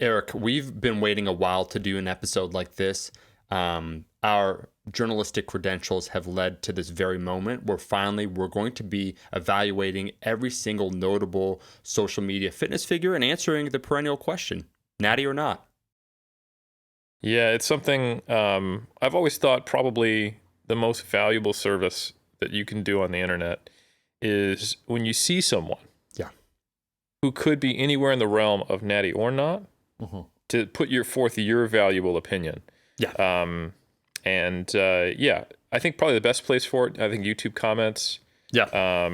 Eric, we've been waiting a while to do an episode like this. Our journalistic credentials have led to this very moment where finally we're going to be evaluating every single notable social media fitness figure and answering the perennial question, natty or not. Yeah, it's something I've always thought probably the most valuable service that you can do on the internet is when you see someone who could be anywhere in the realm of natty or not, to put forth your valuable opinion. Yeah. I think probably the best place for it, I think YouTube comments. Yeah.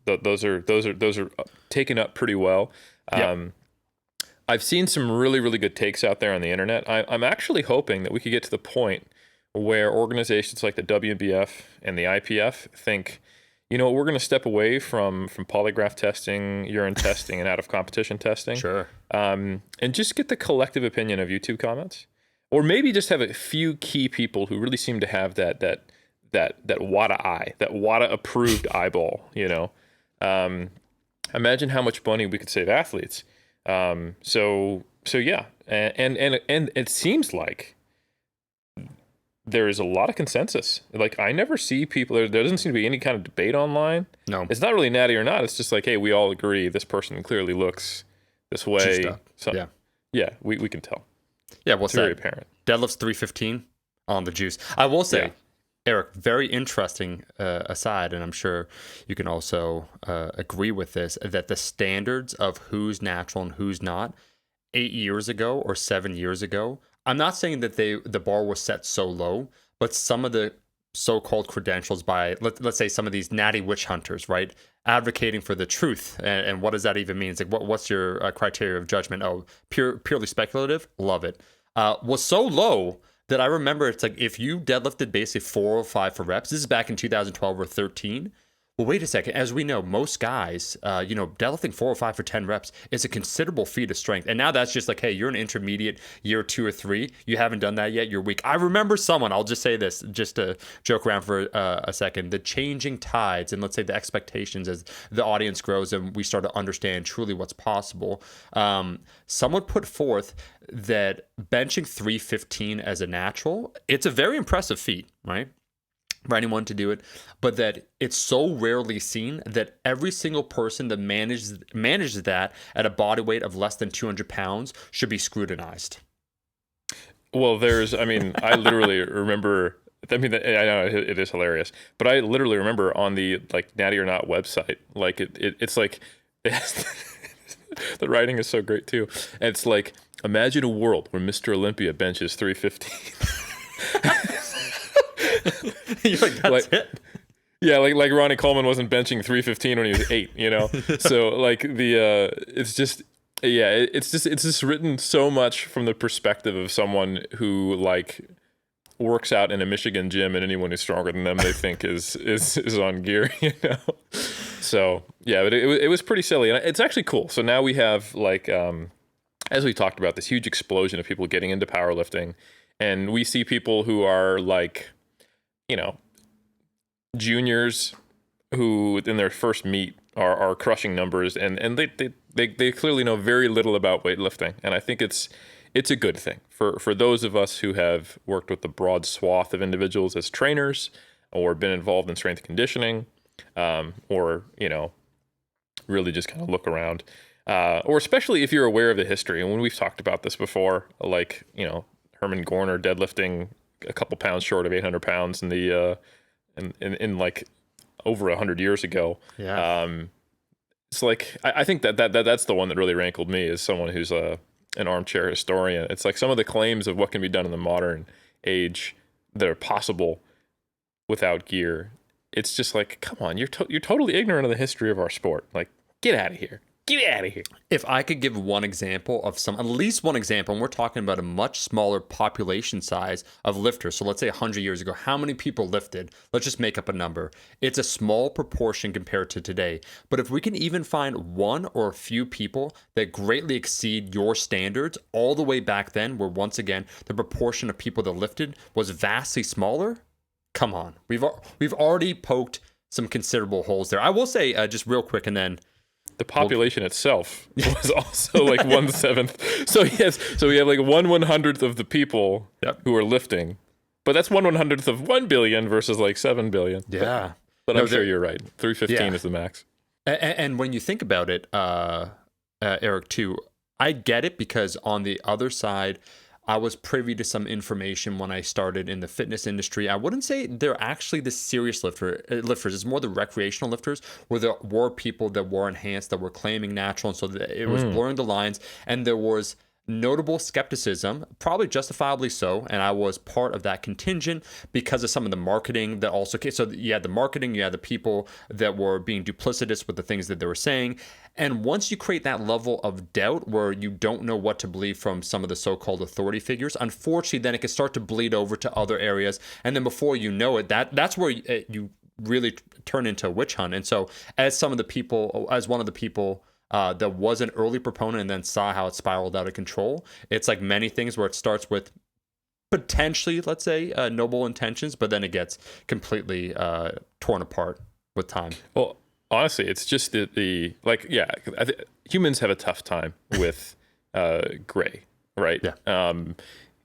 Those are taken up pretty well. I've seen some really, really good takes out there on the internet. I'm actually hoping that we could get to the point where organizations like the WNBF and the IPF think, we're going to step away from polygraph testing, urine testing, and out of competition testing. Sure. And just get the collective opinion of YouTube comments, or maybe just have a few key people who really seem to have that WADA eye, that WADA approved eyeball. Imagine how much money we could save athletes. So yeah, and it seems like there is a lot of consensus. Like, I never see people, there doesn't seem to be any kind of debate online. No. It's not really natty or not. It's just like, hey, we all agree this person clearly looks this way. So, yeah, we can tell. Yeah, what's very that? Apparent. Deadlifts 315 on the juice. I will say, Eric, very interesting aside, and I'm sure you can also agree with this, that the standards of who's natural and who's not 8 years ago or 7 years ago, I'm not saying that the bar was set so low, but some of the so-called credentials by, let's say, some of these natty witch hunters, right, advocating for the truth, and what does that even mean? It's like, what's your criteria of judgment? Oh, purely speculative? Love it. Was so low that I remember it's like, if you deadlifted basically 405 for reps, this is back in 2012 or 13. Well, wait a second. As we know, most guys, deadlifting 405 for 10 reps is a considerable feat of strength. And now that's just like, hey, you're an intermediate year 2 or 3. You haven't done that yet. You're weak. I remember someone, I'll just say this, just to joke around for a second, the changing tides and let's say the expectations as the audience grows and we start to understand truly what's possible. Someone put forth that benching 315 as a natural, it's a very impressive feat, right? For anyone to do it, but that it's so rarely seen that every single person that manages that at a body weight of less than 200 pounds should be scrutinized. Well, I literally remember, I know it is hilarious, but I literally remember on the Natty or Not website, it's like, the writing is so great too. And it's like, imagine a world where Mr. Olympia benches 315. You're like, that's it. Yeah, like Ronnie Coleman wasn't benching 315 when he was 8, So it's just written so much from the perspective of someone who works out in a Michigan gym, and anyone who's stronger than them they think is on gear, So yeah, but it was pretty silly, and it's actually cool. So now we have as we talked about, this huge explosion of people getting into powerlifting, and we see people who are juniors who in their first meet are crushing numbers, and they clearly know very little about weightlifting. And I think it's a good thing for those of us who have worked with the broad swath of individuals as trainers or been involved in strength conditioning, or really just kind of look around, or especially if you're aware of the history. And when we've talked about this before, Herman Gorner deadlifting a couple pounds short of 800 pounds in the in over 100 years ago. Yeah. It's I think that's the one that really rankled me as someone who's an armchair historian. It's like some of the claims of what can be done in the modern age that are possible without gear. It's just like, come on, you're totally ignorant of the history of our sport. Get out of here. Get out of here. If I could give one example of at least one example, and we're talking about a much smaller population size of lifters. So let's say 100 years ago, how many people lifted? Let's just make up a number. It's a small proportion compared to today. But if we can even find one or a few people that greatly exceed your standards all the way back then, where once again, the proportion of people that lifted was vastly smaller, come on. We've already poked some considerable holes there. I will say just real quick, and then the population itself was also like 1/7. So yes, so we have like 1/100th of the people who are lifting, but that's 1/100th of 1 billion versus like 7 billion. Yeah. But I'm sure you're right. 315 is the max. And when you think about it, Eric, too, I get it, because on the other side, I was privy to some information when I started in the fitness industry. I wouldn't say they're actually the serious lifters. It's more the recreational lifters, where there were people that were enhanced, that were claiming natural. And so it was blurring the lines. And there was notable skepticism, probably justifiably so. And I was part of that contingent because of some of the marketing that also came. So you had the marketing, you had the people that were being duplicitous with the things that they were saying. And once you create that level of doubt where you don't know what to believe from some of the so-called authority figures, unfortunately, then it can start to bleed over to other areas. And then before you know it, that's where you really turn into a witch hunt. And so as one of the people that was an early proponent and then saw how it spiraled out of control, it's like many things where it starts with potentially, let's say, noble intentions, but then it gets completely torn apart with time. Well, honestly, it's just humans have a tough time with gray, right? Yeah.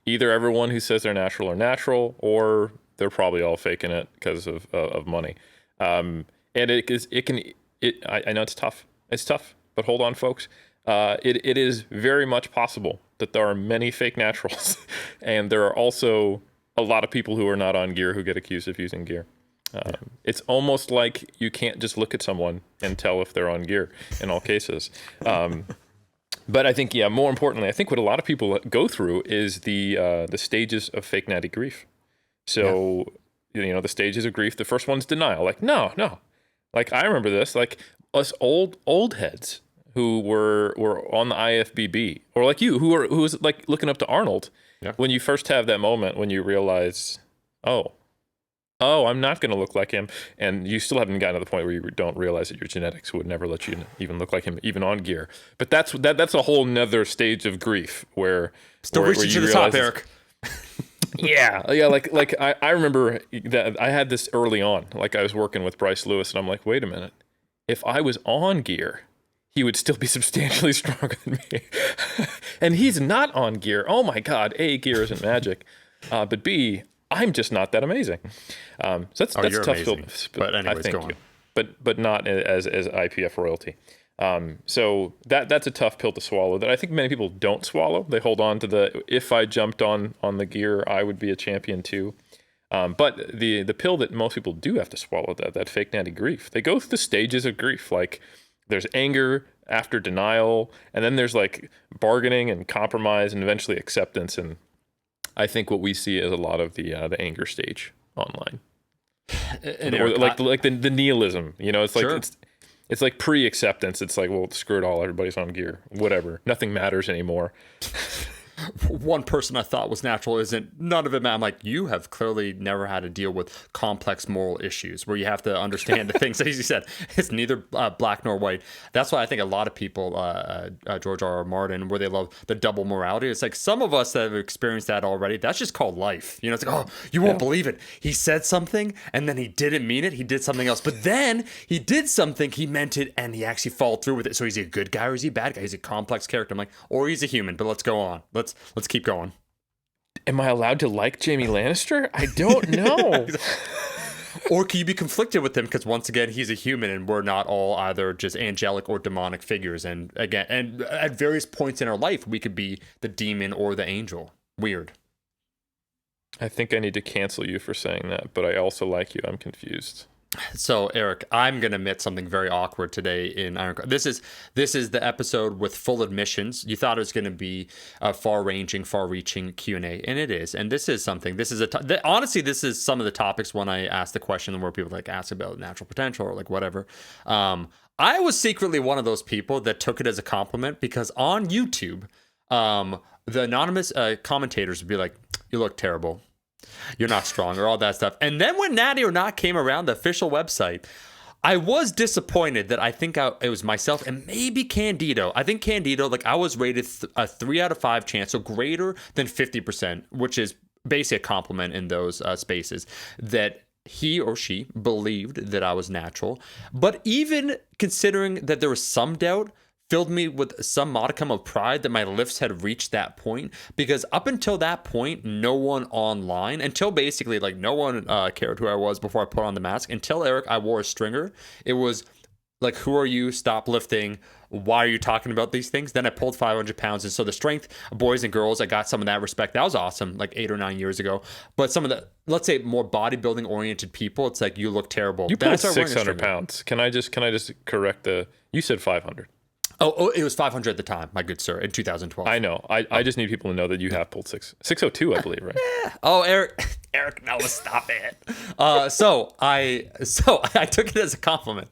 Either everyone who says they're natural are natural, or they're probably all faking it because of money. And I know it's tough. It's tough, but hold on, folks. It is very much possible that there are many fake naturals, and there are also a lot of people who are not on gear who get accused of using gear. It's almost like you can't just look at someone and tell if they're on gear in all cases. But I think, more importantly, I think what a lot of people go through is the stages of fake natty grief. So, the stages of grief, the first one's denial. Like, no. Like, I remember this, like us old heads who were on the IFBB, or like you, who was like looking up to Arnold. Yeah. When you first have that moment when you realize, oh, I'm not going to look like him. And you still haven't gotten to the point where you don't realize that your genetics would never let you even look like him, even on gear. But that's a whole nother stage of grief where still reaching to the top, Eric. Yeah. Like I remember that I had this early on. Like, I was working with Bryce Lewis, and I'm like, wait a minute. If I was on gear, he would still be substantially stronger than me. And he's not on gear. Oh my God. A, gear isn't magic. But B, I'm just not that amazing. So that's a tough pill. But anyways, go on. But not as IPF royalty. So that's a tough pill to swallow that I think many people don't swallow. They hold on to if I jumped on the gear, I would be a champion too. But the pill that most people do have to swallow, that fake natty grief, they go through the stages of grief. Like, there's anger after denial, and then there's like bargaining and compromise, and eventually acceptance. And I think what we see is a lot of the anger stage online, or like the nihilism. It's like sure. It's like pre-acceptance. It's like, well, screw it all. Everybody's on gear. Whatever. Nothing matters anymore. One person I thought was natural isn't. None of it. I'm like, you have clearly never had to deal with complex moral issues where you have to understand the things. As you said, it's neither black nor white. That's why I think a lot of people, George R.R. Martin, where they love the double morality. It's like some of us that have experienced that already. That's just called life. It's like, oh, you won't believe it. He said something and then he didn't mean it. He did something else. But then he did something, he meant it, and he actually followed through with it. So he's a good guy or is he a bad guy? He's a complex character. I'm like, or he's a human. But let's go on. Let's keep going. Am I allowed to like Jaime Lannister? I don't know. Or can you be conflicted with him because once again he's a human and we're not all either just angelic or demonic figures, and again, and at various points in our life we could be the demon or the angel. Weird. I think I need to cancel you for saying that, but I also like you. I'm confused. So, Eric, I'm going to admit something very awkward today in Iron. This is the episode with full admissions. You thought it was going to be a far-reaching Q&A, and it is. And this is something. Honestly, this is some of the topics when I ask the question where people like ask about natural potential or like whatever. I was secretly one of those people that took it as a compliment because on YouTube, the anonymous commentators would be like, "You look terrible. You're not strong," or all that stuff. And then when Natty or Not came around, the official website, I was disappointed that I think it was myself and maybe Candido. I think Candido, like I was rated a 3 out of 5 chance, so greater than 50%, which is basically a compliment in those spaces, that he or she believed that I was natural. But even considering that there was some doubt, filled me with some modicum of pride that my lifts had reached that point. Because up until that point, no one online, until basically like no one cared who I was before I put on the mask. Until Eric, I wore a stringer. It was like, who are you? Stop lifting. Why are you talking about these things? Then I pulled 500 pounds. And so the strength, boys and girls, I got some of that respect. That was awesome, like 8 or 9 years ago. But some of the, let's say, more bodybuilding oriented people, it's like, you look terrible. You then pulled 600 pounds. Can I just correct you said 500. Oh, it was 500 at the time, my good sir, in 2012. I know. I just need people to know that you have pulled 602, I believe, right? Yeah. Oh, Eric, no, stop it. So I took it as a compliment.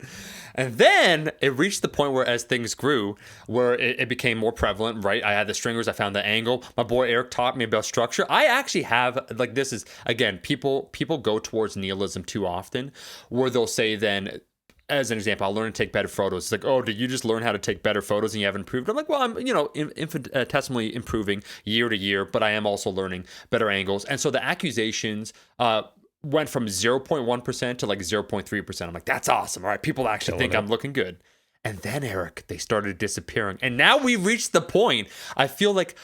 And then it reached the point where, as things grew, where it became more prevalent, right? I had the stringers, I found the angle. My boy Eric taught me about structure. I actually have, like, this is, again, people go towards nihilism too often, where they'll say then, as an example, I'll learn to take better photos. It's like, oh, did you just learn how to take better photos and you haven't improved? I'm like, well, I'm, infinitesimally improving year to year, but I am also learning better angles. And so the accusations went from 0.1% to like 0.3%. I'm like, that's awesome. All right, people actually think I'm looking good. And then, Eric, they started disappearing. And now we reached the point, I feel like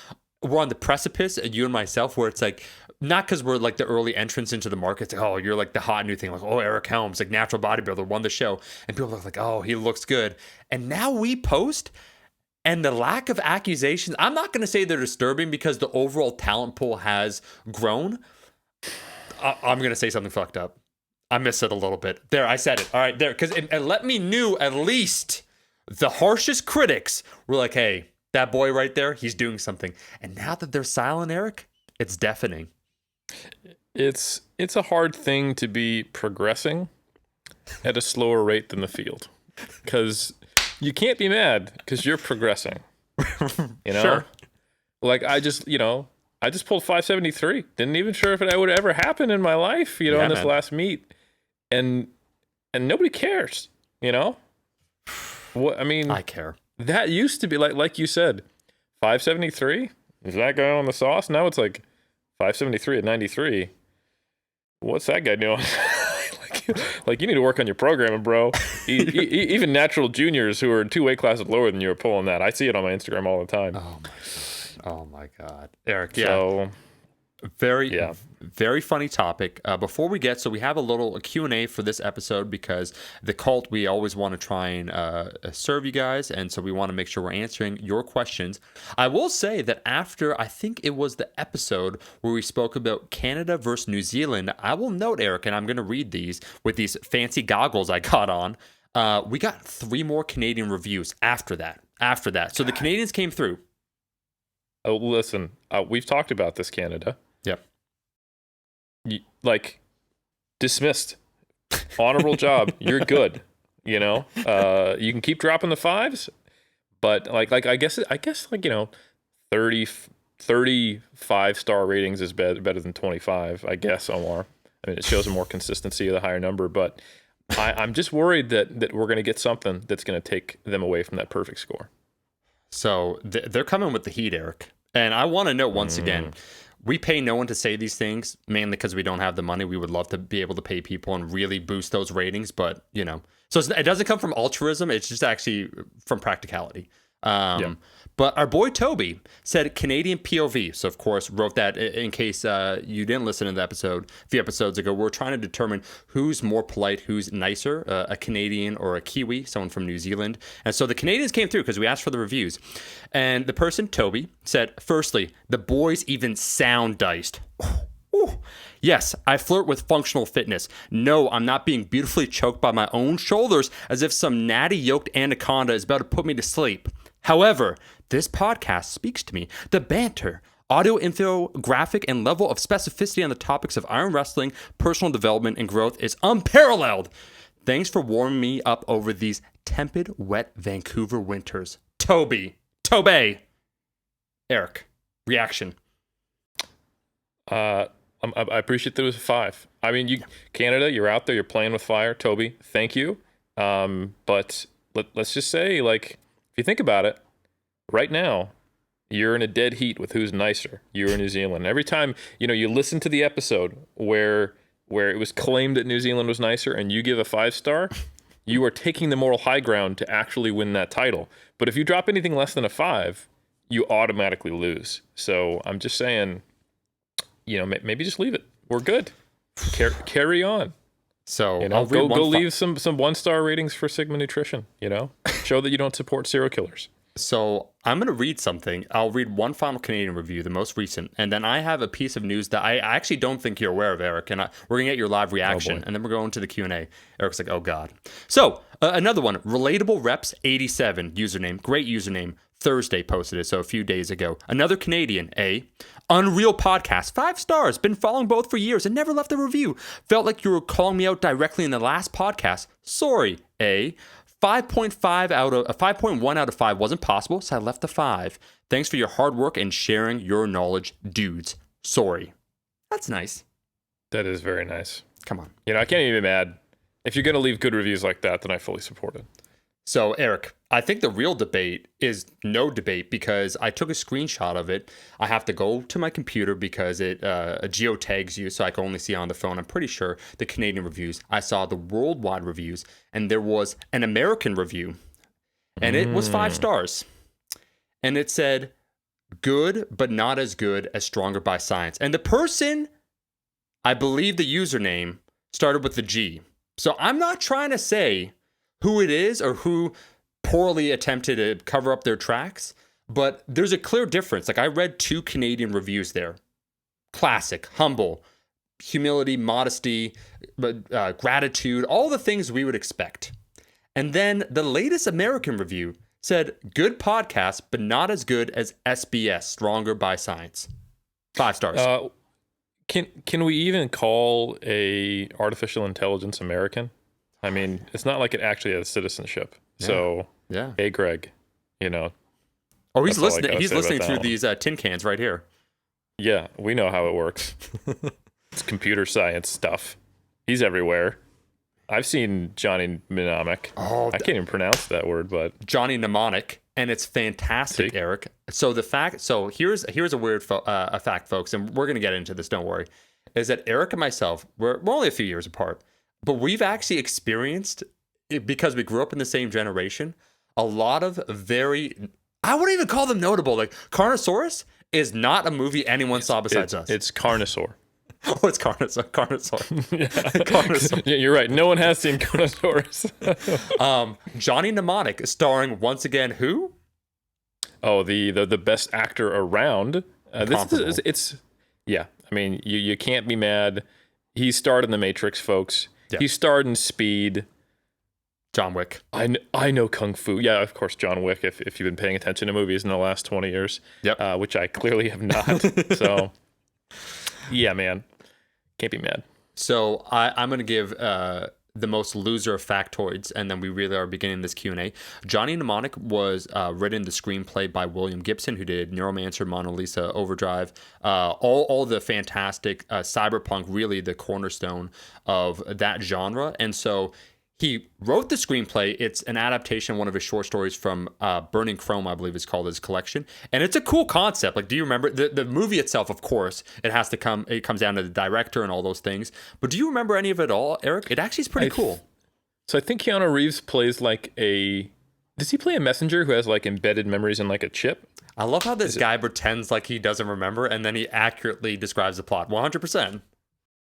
we're on the precipice, you and myself, where it's like, not because we're like the early entrants into the market. It's like, oh, you're like the hot new thing. Like, oh, Eric Helms, like natural bodybuilder, won the show. And people are like, oh, he looks good. And now we post, and the lack of accusations, I'm not going to say they're disturbing because the overall talent pool has grown. I'm going to say something fucked up. I missed it a little bit. There, I said it. All right, there. Because it let me know at least the harshest critics were like, hey, that boy right there, he's doing something. And now that they're silent, Eric, it's deafening. It's a hard thing to be progressing at a slower rate than the field, because you can't be mad because you're progressing. You know, Sure. Like I just pulled 573. Didn't even sure if it would ever happen in my life. In this last meet, and nobody cares. What I mean, I care. That used to be like you said, 573. Is that guy on the sauce? Now it's like 573 at 93. What's that guy doing? like you need to work on your programming, bro. Even natural juniors who are 2 weight classes lower than you are pulling that. I see it on my Instagram all the time. Oh my God. Eric, yeah. So, very funny topic. Before we get, so we have a little Q&A for this episode because the cult, we always want to try and serve you guys. And so we want to make sure we're answering your questions. I will say that after, I think it was the episode where we spoke about Canada versus New Zealand, I will note, Eric, and I'm going to read these with these fancy goggles I got on. We got 3 more Canadian reviews after that. So the Canadians came through. Oh, listen, we've talked about this, Canada. Yep. Dismissed. Honorable job. You're good. You can keep dropping the 5s, but I guess 30 5-star ratings is better than 25. I guess, Omar. I mean, it shows a more consistency of the higher number, but I'm just worried that we're going to get something that's going to take them away from that perfect score. So they're coming with the heat, Eric. And I want to note once again, we pay no one to say these things, mainly because we don't have the money. We would love to be able to pay people and really boost those ratings. But, so it doesn't come from altruism. It's just actually from practicality. But our boy Toby said Canadian POV. So, of course, wrote that in case you didn't listen to the episode a few episodes ago. We're trying to determine who's more polite, who's nicer, a Canadian or a Kiwi, someone from New Zealand. And so the Canadians came through because we asked for the reviews. And the person, Toby, said, firstly, the boys even sound diced. Ooh. Yes, I flirt with functional fitness. No, I'm not being beautifully choked by my own shoulders as if some natty yoked anaconda is about to put me to sleep. However, this podcast speaks to me. The banter, audio infographic, and level of specificity on the topics of iron wrestling, personal development, and growth is unparalleled. Thanks for warming me up over these tepid, wet Vancouver winters. Toby. Eric, reaction. I appreciate that it was a 5. I mean, Canada, you're out there, you're playing with fire. Toby, thank you. But let's just say, if you think about it, right now, you're in a dead heat with who's nicer. You're in New Zealand. Every time, you listen to the episode where where it was claimed that New Zealand was nicer and you give a 5-star, you are taking the moral high ground to actually win that title. But if you drop anything less than a 5, you automatically lose. So I'm just saying, maybe just leave it. We're good. Carry on. So I'll go leave some 1-star ratings for Sigma Nutrition. Show that you don't support serial killers. So I'm going to read something. I'll read one final Canadian review, the most recent, and then I have a piece of news that I actually don't think you're aware of, Eric. And we're going to get your live reaction, and then we're going to the Q&A. Eric's like, oh God. So another one, Relatable Reps 87 username, great username. Thursday posted it, so a few days ago. Another Canadian, Unreal Podcast, 5 stars. Been following both for years and never left a review. Felt like you were calling me out directly in the last podcast. Sorry, 5.1 out of 5 wasn't possible, so I left a 5. Thanks for your hard work and sharing your knowledge, dudes. Sorry. That's nice. That is very nice. Come on. I can't even be mad. If you're going to leave good reviews like that, then I fully support it. So, Eric, I think the real debate is no debate because I took a screenshot of it. I have to go to my computer because it geotags you, so I can only see it on the phone. I'm pretty sure the Canadian reviews. I saw the worldwide reviews, and there was an American review, and it was 5 stars. And it said, good, but not as good as Stronger by Science. And the person, I believe the username, started with the G. So I'm not trying to say who it is or who poorly attempted to cover up their tracks, but there's a clear difference. Like I read 2 Canadian reviews there. Classic, humble, humility, modesty, gratitude, all the things we would expect. And then the latest American review said, good podcast, but not as good as SBS, Stronger by Science. 5 stars. Can we even call a artificial intelligence American? I mean, it's not like it actually has citizenship. Yeah. So, hey, Greg, Oh, he's listening. He's listening through these tin cans right here. Yeah, we know how it works. It's computer science stuff. He's everywhere. I've seen Johnny Mnemonic. Oh, I can't even pronounce that word, but Johnny Mnemonic, and it's fantastic, Eric. So here's a weird a fact, folks, and we're gonna get into this. Don't worry. Is that Eric and myself? We're only a few years apart. But we've actually experienced, because we grew up in the same generation, a lot of I wouldn't even call them notable. Like Carnosaurus is not a movie anyone saw besides us. It's Carnosaur. Oh, it's Carnosaur. Carnosaur. Yeah, you're right. No one has seen Carnosaurus. Johnny Mnemonic, starring once again who? Oh, the best actor around. It's I mean, you can't be mad. He starred in The Matrix, folks. Yeah. He starred in Speed. John Wick. I know Kung Fu. Yeah, of course, John Wick, if you've been paying attention to movies in the last 20 years. Yep. Which I clearly have not. So, yeah, man. Can't be mad. So I'm going to give the most loser of factoids, and then we really are beginning this Q&A. Johnny Mnemonic was written the screenplay by William Gibson, who did Neuromancer, Mona Lisa, Overdrive, all the fantastic cyberpunk, really the cornerstone of that genre. And so he wrote the screenplay. It's an adaptation of one of his short stories from Burning Chrome, I believe it's called, his collection. And it's a cool concept. Like, do you remember the movie itself? Of course, it comes down to the director and all those things. But do you remember any of it all, Eric? It actually is pretty cool. So I think Keanu Reeves plays does he play a messenger who has like embedded memories in like a chip? I love how this guy pretends like he doesn't remember, and then he accurately describes the plot. 100%.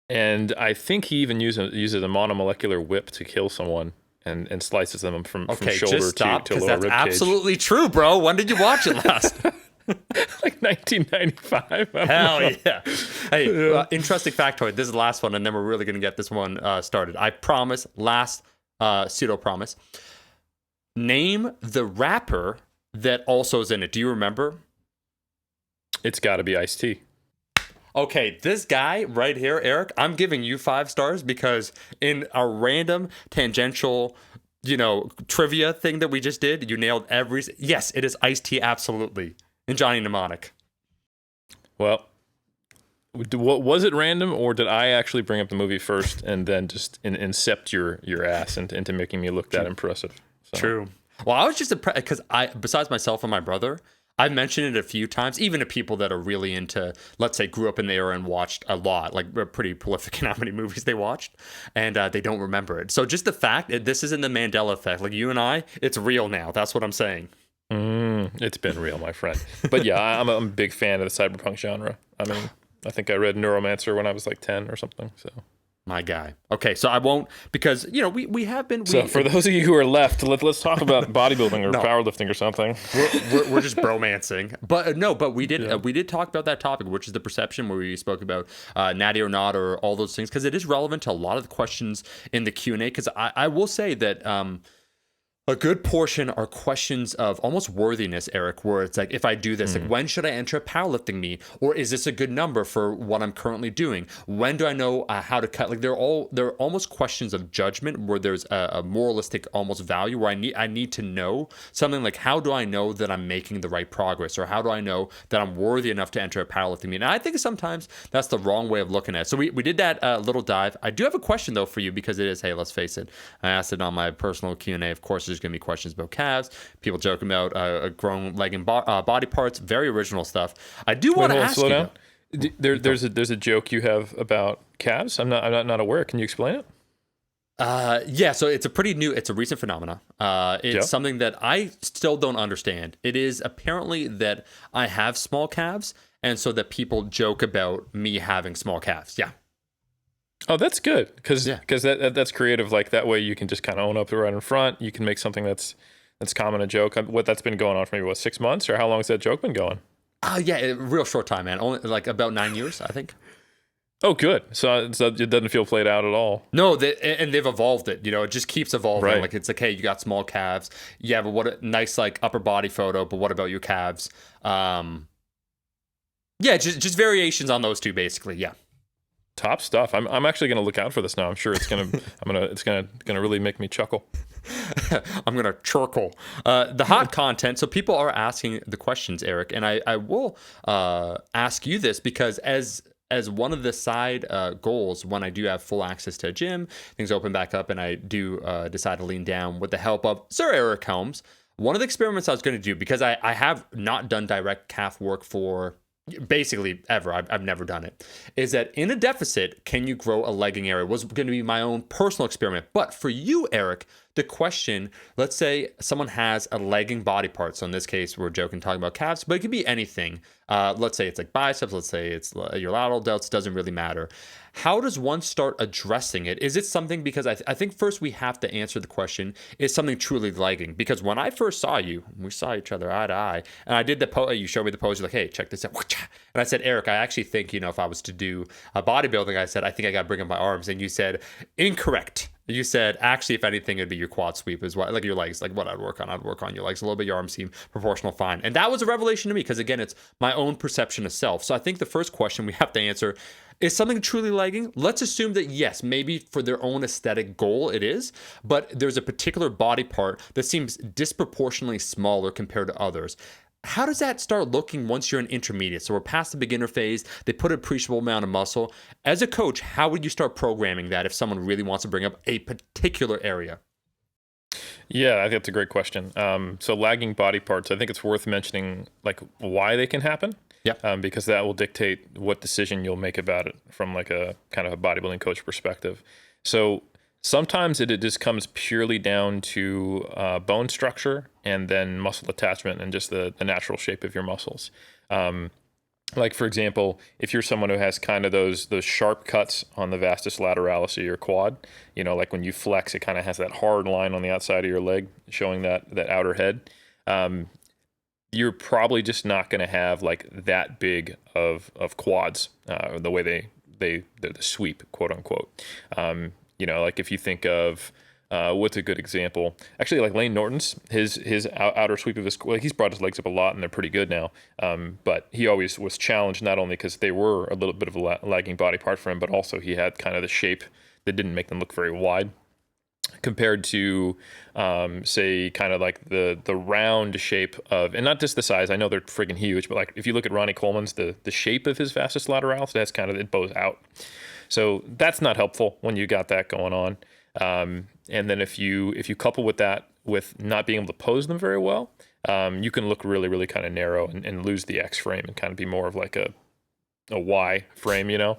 And I think he even uses a monomolecular whip to kill someone and slices them from shoulder just stop, to lower that's ribcage. Absolutely true, bro. When did you watch it last? Like 1995. Hell yeah. Hey, interesting factoid. This is the last one, and then we're really going to get this one started. I promise, last pseudo promise. Name the rapper that also is in it. Do you remember? It's got to be Ice-T. Okay, this guy right here, Eric, I'm giving you 5 stars because in a random tangential, trivia thing that we just did, you nailed every... Yes, it is Ice-T, absolutely. And Johnny Mnemonic. Well, was it random, or did I actually bring up the movie first and then just incept your ass into making me look that impressive? So. True. Well, I was just impressed because besides myself and my brother, I've mentioned it a few times, even to people that are really into, let's say, grew up in the era and watched a lot, like we're pretty prolific in how many movies they watched, and they don't remember it. So just the fact that this isn't the Mandela effect, like you and I, it's real now. That's what I'm saying. It's been real, my friend. But yeah, I'm a big fan of the cyberpunk genre. I mean, I think I read Neuromancer when I was like 10 or something. So my guy. Okay, so I won't, because we have been. So for those of you who are left, let's talk about bodybuilding or powerlifting or something. We're just bromancing, but we did talk about that topic, which is the perception, where we spoke about natty or not, or all those things, because it is relevant to a lot of the questions in the Q&A. Because I will say that a good portion are questions of almost worthiness, Eric, where it's like, if I do this, like, when should I enter a powerlifting meet? Or is this a good number for what I'm currently doing? When do I know how to cut? Like, they're almost questions of judgment, where there's a moralistic almost value, where I need to know something like, how do I know that I'm making the right progress? Or how do I know that I'm worthy enough to enter a powerlifting meet? And I think sometimes that's the wrong way of looking at it. So we did that little dive. I do have a question, though, for you, because it is, hey, let's face it, I asked it on my personal Q&A. Of course, there's going to be questions about calves, people joking about a grown leg and body parts, very original stuff. I do want to ask slow you down. There's a joke you have about calves. I'm not aware. Can you explain it? Yeah, so it's a recent phenomena. It's something that I still don't understand. It is apparently that I have small calves, and so that people joke about me having small calves. Yeah. Oh, that's good, because that's creative. Like, that way you can just kind of own up to right in front. You can make something that's common a joke. What, that's been going on for maybe 6 months, or how long has that joke been going? Yeah, real short time, man. Only like about 9 years, I think. Oh, good. So it doesn't feel played out at all. No, and they've evolved it. It just keeps evolving. Right. Like, it's like, hey, you got small calves. Yeah, but what a nice like upper body photo. But what about your calves? Yeah, just variations on those two, basically. Yeah. Top stuff. I'm actually going to look out for this now. I'm sure it's gonna really make me chuckle. I'm gonna churkle. The hot content. So people are asking the questions, Eric, and I will ask you this, because as one of the side goals, when I do have full access to a gym, things open back up, and I do decide to lean down with the help of Sir Eric Helms. One of the experiments I was going to do, because I have not done direct calf work for basically ever, I've never done it, is that in a deficit, can you grow a legging area? Was going to be my own personal experiment. But for you, Eric, the question, let's say someone has a legging body part. So in this case, we're joking, talking about calves, but it could be anything. Let's say it's like biceps, let's say it's your lateral delts, doesn't really matter. How does one start addressing it? Is it something, because I think first we have to answer the question, is something truly legging? Because when I first saw you, we saw each other eye to eye, and I did you showed me the pose, you're like, hey, check this out. And I said, Eric, I actually think, if I was to do bodybuilding, I said, I think I got to bring up my arms. And you said, incorrect. You said, actually, if anything, it'd be your quad sweep as well. Like your legs, like what I'd work on your legs. A little bit, your arms seem proportional, fine. And that was a revelation to me, because again, it's my own perception of self. So I think the first question we have to answer, is something truly legging? Let's assume that yes, maybe for their own aesthetic goal it is, but there's a particular body part that seems disproportionately smaller compared to others. How does that start looking once you're an intermediate? So we're past the beginner phase. They put an appreciable amount of muscle. As a coach, how would you start programming that if someone really wants to bring up a particular area? Yeah, I think that's a great question. So lagging body parts, I think it's worth mentioning like why they can happen. Yeah. Because that will dictate what decision you'll make about it from like a kind of a bodybuilding coach perspective. So sometimes it just comes purely down to bone structure and then muscle attachment and just the natural shape of your muscles. Like, for example, if you're someone who has kind of those sharp cuts on the vastus lateralis of your quad, like when you flex, it kind of has that hard line on the outside of your leg showing that outer head. You're probably just not going to have like that big of quads, the way they're the sweep, quote unquote. Like if you think of what's a good example? Actually, like Lane Norton's, his outer sweep of his, like he's brought his legs up a lot and they're pretty good now. But he always was challenged, not only because they were a little bit of a lagging body part for him, but also he had kind of the shape that didn't make them look very wide, compared to, say, kind of like the round shape of, and not just the size, I know they're friggin' huge, but like if you look at Ronnie Coleman's, the shape of his vastus lateralis, that's kind of, it bows out. So that's not helpful when you got that going on. And then if you couple with that with not being able to pose them very well, you can look really, really kind of narrow and lose the X frame and kind of be more of like a Y frame, you know?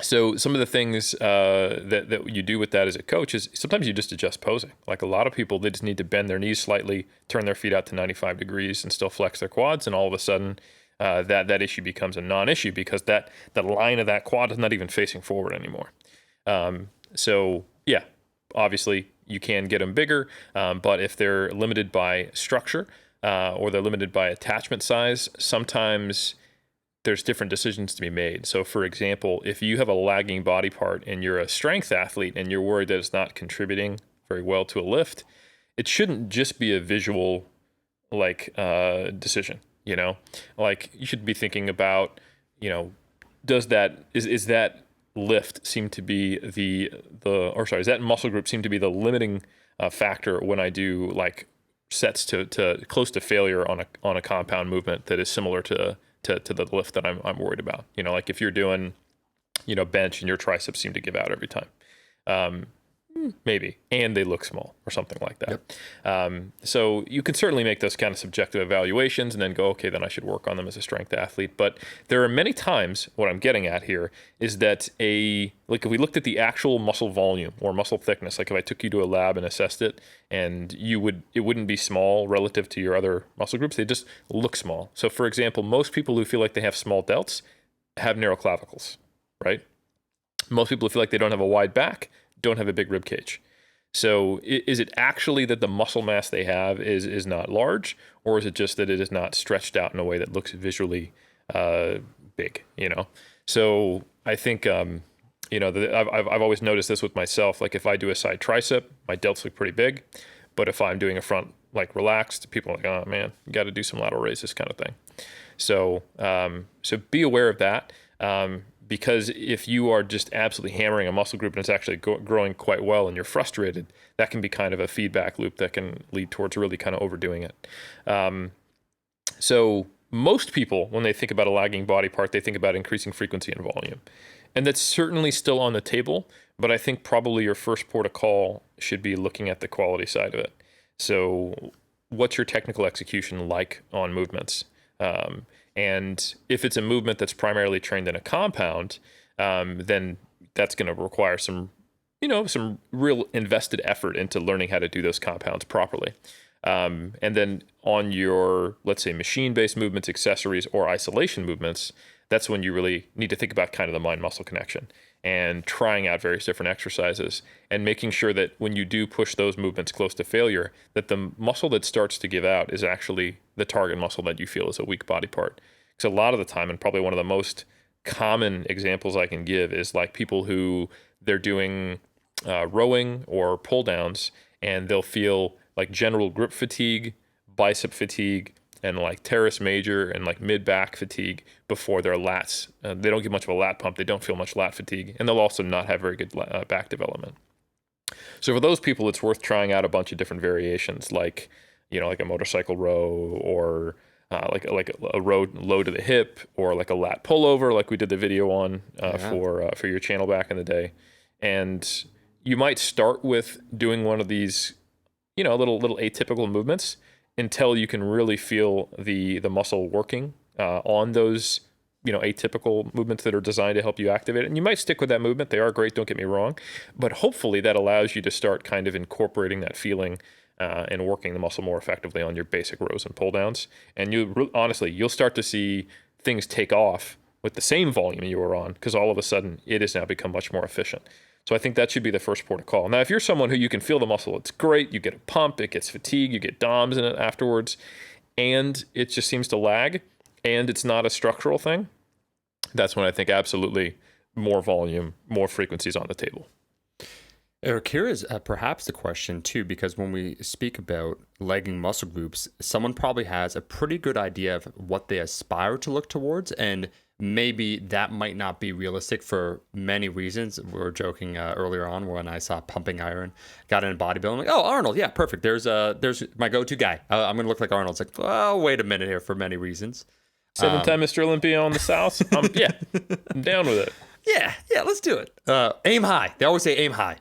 So some of the things that you do with that as a coach is sometimes you just adjust posing. Like a lot of people, they just need to bend their knees slightly, turn their feet out to 95 degrees and still flex their quads. And all of a sudden that issue becomes a non-issue because the line of that quad is not even facing forward anymore. So yeah, obviously you can get them bigger, but if they're limited by structure or they're limited by attachment size, sometimes there's different decisions to be made. So for example, if you have a lagging body part and you're a strength athlete and you're worried that it's not contributing very well to a lift, it shouldn't just be a visual decision, you know? Like you should be thinking about, you know, is that lift seem to be does that muscle group seem to be the limiting factor when I do like sets to close to failure on a compound movement that is similar to the lift that I'm worried about. You know, like if you're doing, you know, bench and your triceps seem to give out every time. Maybe, and they look small or something like that. Yep. So you can certainly make those kind of subjective evaluations and then go, okay, then I should work on them as a strength athlete. But there are many times, what I'm getting at here is that if we looked at the actual muscle volume or muscle thickness, like if I took you to a lab and assessed it, and it wouldn't be small relative to your other muscle groups, they just look small. So for example, most people who feel like they have small delts have narrow clavicles, right? Most people who feel like they don't have a wide back don't have a big rib cage. So is it actually that the muscle mass they have is not large, or is it just that it is not stretched out in a way that looks visually big, you know? So I think, you know, I've always noticed this with myself. Like if I do a side tricep, my delts look pretty big, but if I'm doing a front like relaxed, people are like, oh man, you got to do some lateral raises kind of thing. So be aware of that. Because if you are just absolutely hammering a muscle group and it's actually growing quite well and you're frustrated, that can be kind of a feedback loop that can lead towards really kind of overdoing it. So most people, when they think about a lagging body part, they think about increasing frequency and volume. And that's certainly still on the table, but I think probably your first port of call should be looking at the quality side of it. So what's your technical execution like on movements? And if it's a movement that's primarily trained in a compound, then that's going to require some real invested effort into learning how to do those compounds properly. And then on your, let's say, machine-based movements, accessories, or isolation movements, that's when you really need to think about kind of the mind-muscle connection and trying out various different exercises and making sure that when you do push those movements close to failure, that the muscle that starts to give out is actually the target muscle that you feel is a weak body part. Because a lot of the time, and probably one of the most common examples I can give is like people who they're doing rowing or pull downs and they'll feel like general grip fatigue, bicep fatigue, and like teres major and like mid-back fatigue before their lats. They don't get much of a lat pump. They don't feel much lat fatigue. And they'll also not have very good back development. So for those people, it's worth trying out a bunch of different variations, like, you know, like a motorcycle row or like a row low to the hip or like a lat pullover, like we did the video on for your channel back in the day. And you might start with doing one of these, you know, little atypical movements until you can really feel the muscle working on those, you know, atypical movements that are designed to help you activate it. And you might stick with that movement. They are great, don't get me wrong. But hopefully that allows you to start kind of incorporating that feeling and working the muscle more effectively on your basic rows and pull downs. And honestly, you'll start to see things take off with the same volume you were on, because all of a sudden it has now become much more efficient. So I think that should be the first port of call. Now, if you're someone who you can feel the muscle, it's great. You get a pump, it gets fatigue, you get DOMs in it afterwards, and it just seems to lag, and it's not a structural thing, that's when I think absolutely more volume, more frequencies on the table. Eric, here is perhaps the question too, because when we speak about lagging muscle groups, someone probably has a pretty good idea of what they aspire to look towards, and maybe that might not be realistic for many reasons. We were joking earlier on when I saw pumping iron, got into bodybuilding. I'm like, oh, Arnold, yeah, perfect. There's my go-to guy. I'm going to look like Arnold. It's like, oh, wait a minute here for many reasons. 7-time Mr. Olympia on the South. Yeah, I'm down with it. Yeah, let's do it. Aim high. They always say aim high.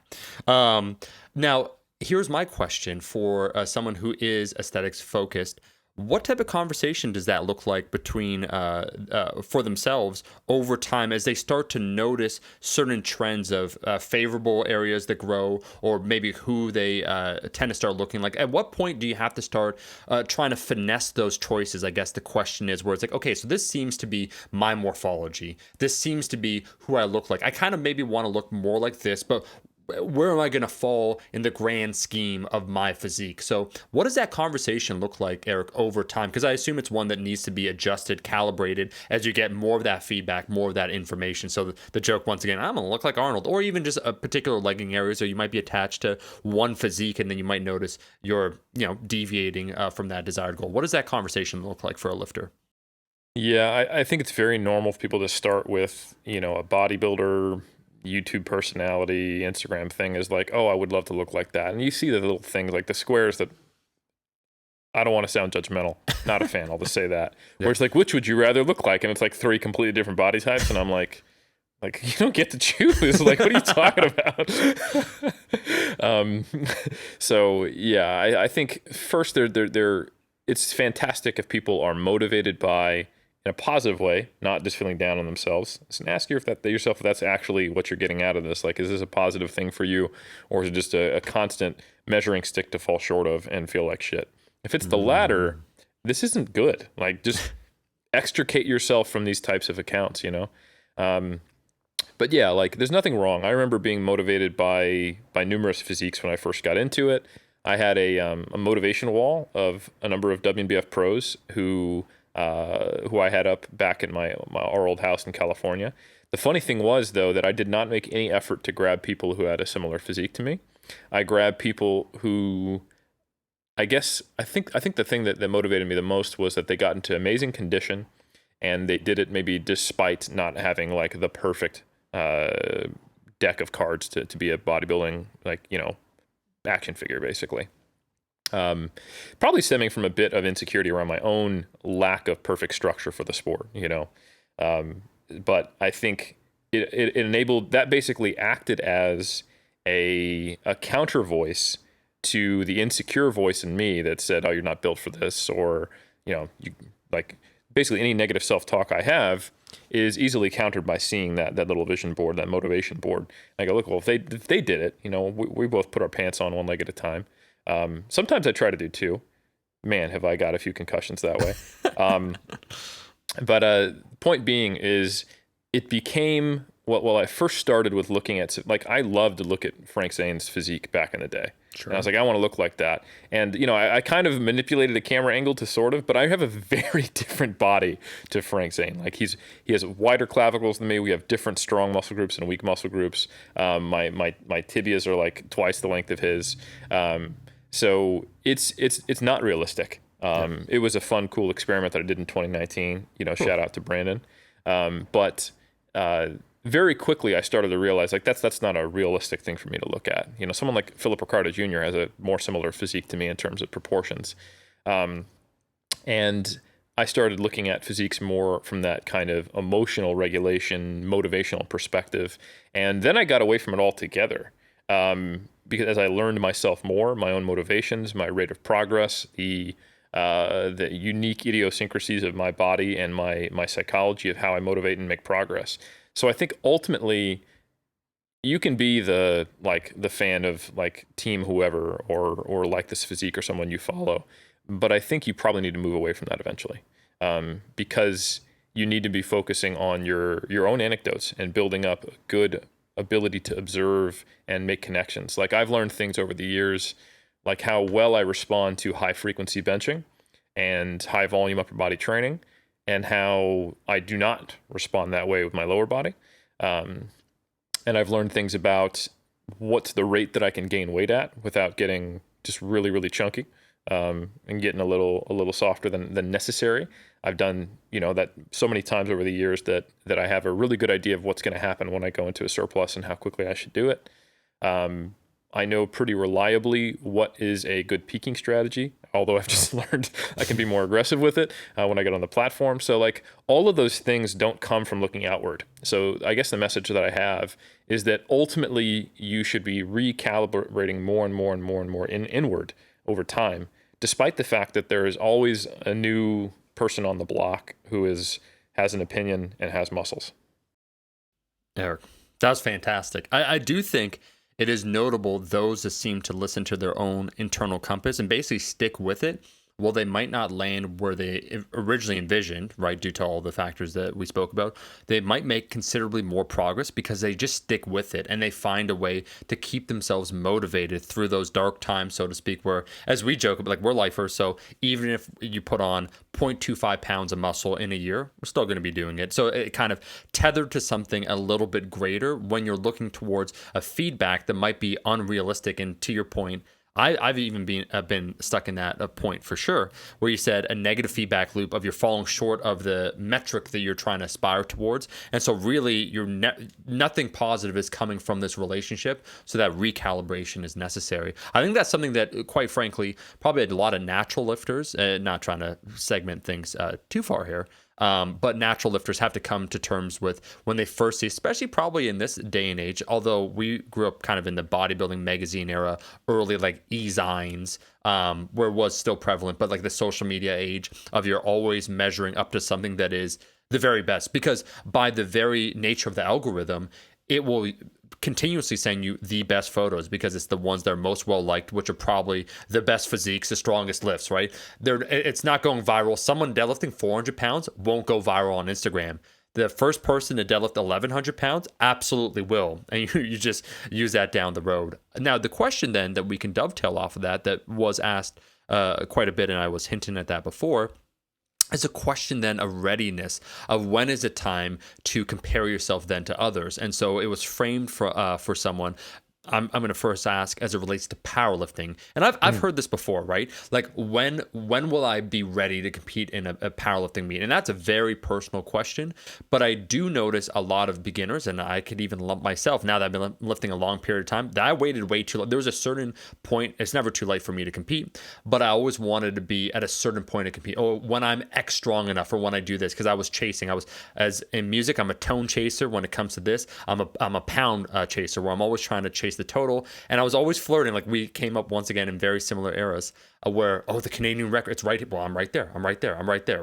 Now, Here's my question for someone who is aesthetics focused. What type of conversation does that look like between for themselves over time as they start to notice certain trends of favorable areas that grow, or maybe who they tend to start looking like? At what point do you have to start trying to finesse those choices? I guess the question is, where it's like, okay, so this seems to be my morphology. This seems to be who I look like. I kind of maybe want to look more like this, but where am I going to fall in the grand scheme of my physique? So what does that conversation look like, Eric, over time? Because I assume it's one that needs to be adjusted, calibrated as you get more of that feedback, more of that information. So the joke, once again, I'm going to look like Arnold, or even just a particular legging area. So you might be attached to one physique, and then you might notice you're, deviating from that desired goal. What does that conversation look like for a lifter? Yeah, I think it's very normal for people to start with, a bodybuilder, YouTube personality, Instagram thing is like, oh, I would love to look like that. And you see the little things like the squares that, I don't want to sound judgmental, not a fan, I'll just say that. Yeah. Where it's like, which would you rather look like? And it's like 3 completely different body types. And I'm like, you don't get to choose. Like, what are you talking about? So yeah, I think first it's fantastic if people are motivated by, in a positive way, not just feeling down on themselves. So ask yourself if that's actually what you're getting out of this. Like, is this a positive thing for you, or is it just a constant measuring stick to fall short of and feel like shit? If it's the latter, this isn't good. Like, just extricate yourself from these types of accounts, But yeah, like, there's nothing wrong. I remember being motivated by numerous physiques when I first got into it. I had a motivation wall of a number of WNBF pros who I had up back in our old house in California. The funny thing was, though, that I did not make any effort to grab people who had a similar physique to me. I grabbed people who, I think the thing that motivated me the most was that they got into amazing condition, and they did it maybe despite not having like the perfect deck of cards to be a bodybuilding, action figure, basically. Probably stemming from a bit of insecurity around my own lack of perfect structure for the sport, but I think it enabled, that basically acted as a counter voice to the insecure voice in me that said, oh, you're not built for this, or, you basically any negative self-talk I have is easily countered by seeing that little vision board, that motivation board. I go, look, well, if they did it, we both put our pants on one leg at a time. Sometimes I try to do 2. Man, have I got a few concussions that way. But point being is, it became, well, I first started with looking at, I loved to look at Frank Zane's physique back in the day. Sure. And I was like, I want to look like that. And, I kind of manipulated a camera angle to sort of, but I have a very different body to Frank Zane. Like, he has wider clavicles than me. We have different strong muscle groups and weak muscle groups. My tibias are like twice the length of his. So it's not realistic. It was a fun, cool experiment that I did in 2019, cool. Shout out to Brandon. But very quickly I started to realize, like, that's not a realistic thing for me to look at. Someone like Philip Ricardo Jr. has a more similar physique to me in terms of proportions. And I started looking at physiques more from that kind of emotional regulation, motivational perspective. And then I got away from it altogether. Because as I learned myself more, my own motivations, my rate of progress, the unique idiosyncrasies of my body and my psychology of how I motivate and make progress. So I think ultimately you can be the fan of like team whoever or like this physique or someone you follow, but I think you probably need to move away from that eventually, because you need to be focusing on your own anecdotes and building up a good ability to observe and make connections. Like, I've learned things over the years, like how well I respond to high frequency benching and high volume upper body training, and how I do not respond that way with my lower body. And I've learned things about what's the rate that I can gain weight at without getting just really, really chunky, and getting a little softer than necessary. I've done, that so many times over the years that I have a really good idea of what's going to happen when I go into a surplus and how quickly I should do it. I know pretty reliably what is a good peaking strategy, although I've just learned I can be more aggressive with it when I get on the platform. So like all of those things don't come from looking outward. So I guess the message that I have is that ultimately you should be recalibrating more and more and more and more inward over time, despite the fact that there is always a new person on the block who has an opinion and has muscles. Eric, that was fantastic. I do think it is notable those that seem to listen to their own internal compass and basically stick with it. Well, they might not land where they originally envisioned, right, due to all the factors that we spoke about. They might make considerably more progress because they just stick with it and they find a way to keep themselves motivated through those dark times, so to speak, where, as we joke, like we're lifers, so even if you put on 0.25 pounds of muscle in a year, we're still going to be doing it. So it kind of tethered to something a little bit greater when you're looking towards a feedback that might be unrealistic. And to your point, I've even been stuck in that point for sure, where you said a negative feedback loop of you're falling short of the metric that you're trying to aspire towards. And so really nothing positive is coming from this relationship. So that recalibration is necessary. I think that's something that, quite frankly, probably a lot of natural lifters, not trying to segment things too far here, but natural lifters have to come to terms with when they first see, especially probably in this day and age, although we grew up kind of in the bodybuilding magazine era, early like e-zines, where it was still prevalent, but like the social media age of you're always measuring up to something that is the very best, because by the very nature of the algorithm, it will continuously send you the best photos because it's the ones that are most well liked, which are probably the best physiques, the strongest lifts, right? It's not going viral. Someone deadlifting 400 pounds won't go viral on Instagram. The first person to deadlift 1,100 pounds absolutely will. And you just use that down the road. Now, the question then that we can dovetail off of that was asked quite a bit, and I was hinting at that before, is a question then of readiness, of when is it time to compare yourself then to others. And so it was framed for someone. I'm going to first ask as it relates to powerlifting. And I've heard this before, right? Like when will I be ready to compete in a powerlifting meet? And that's a very personal question, but I do notice a lot of beginners, and I could even lump myself now that I've been lifting a long period of time, that I waited way too long. There was a certain point, it's never too late for me to compete, but I always wanted to be at a certain point to compete. Or when I'm X strong enough, or when I do this, because I was chasing. As in music, I'm a tone chaser. When it comes to this, I'm a pound chaser, where I'm always trying to chase the total, and I was always flirting. Like we came up once again in very similar eras where the Canadian record, it's right, well, I'm right there,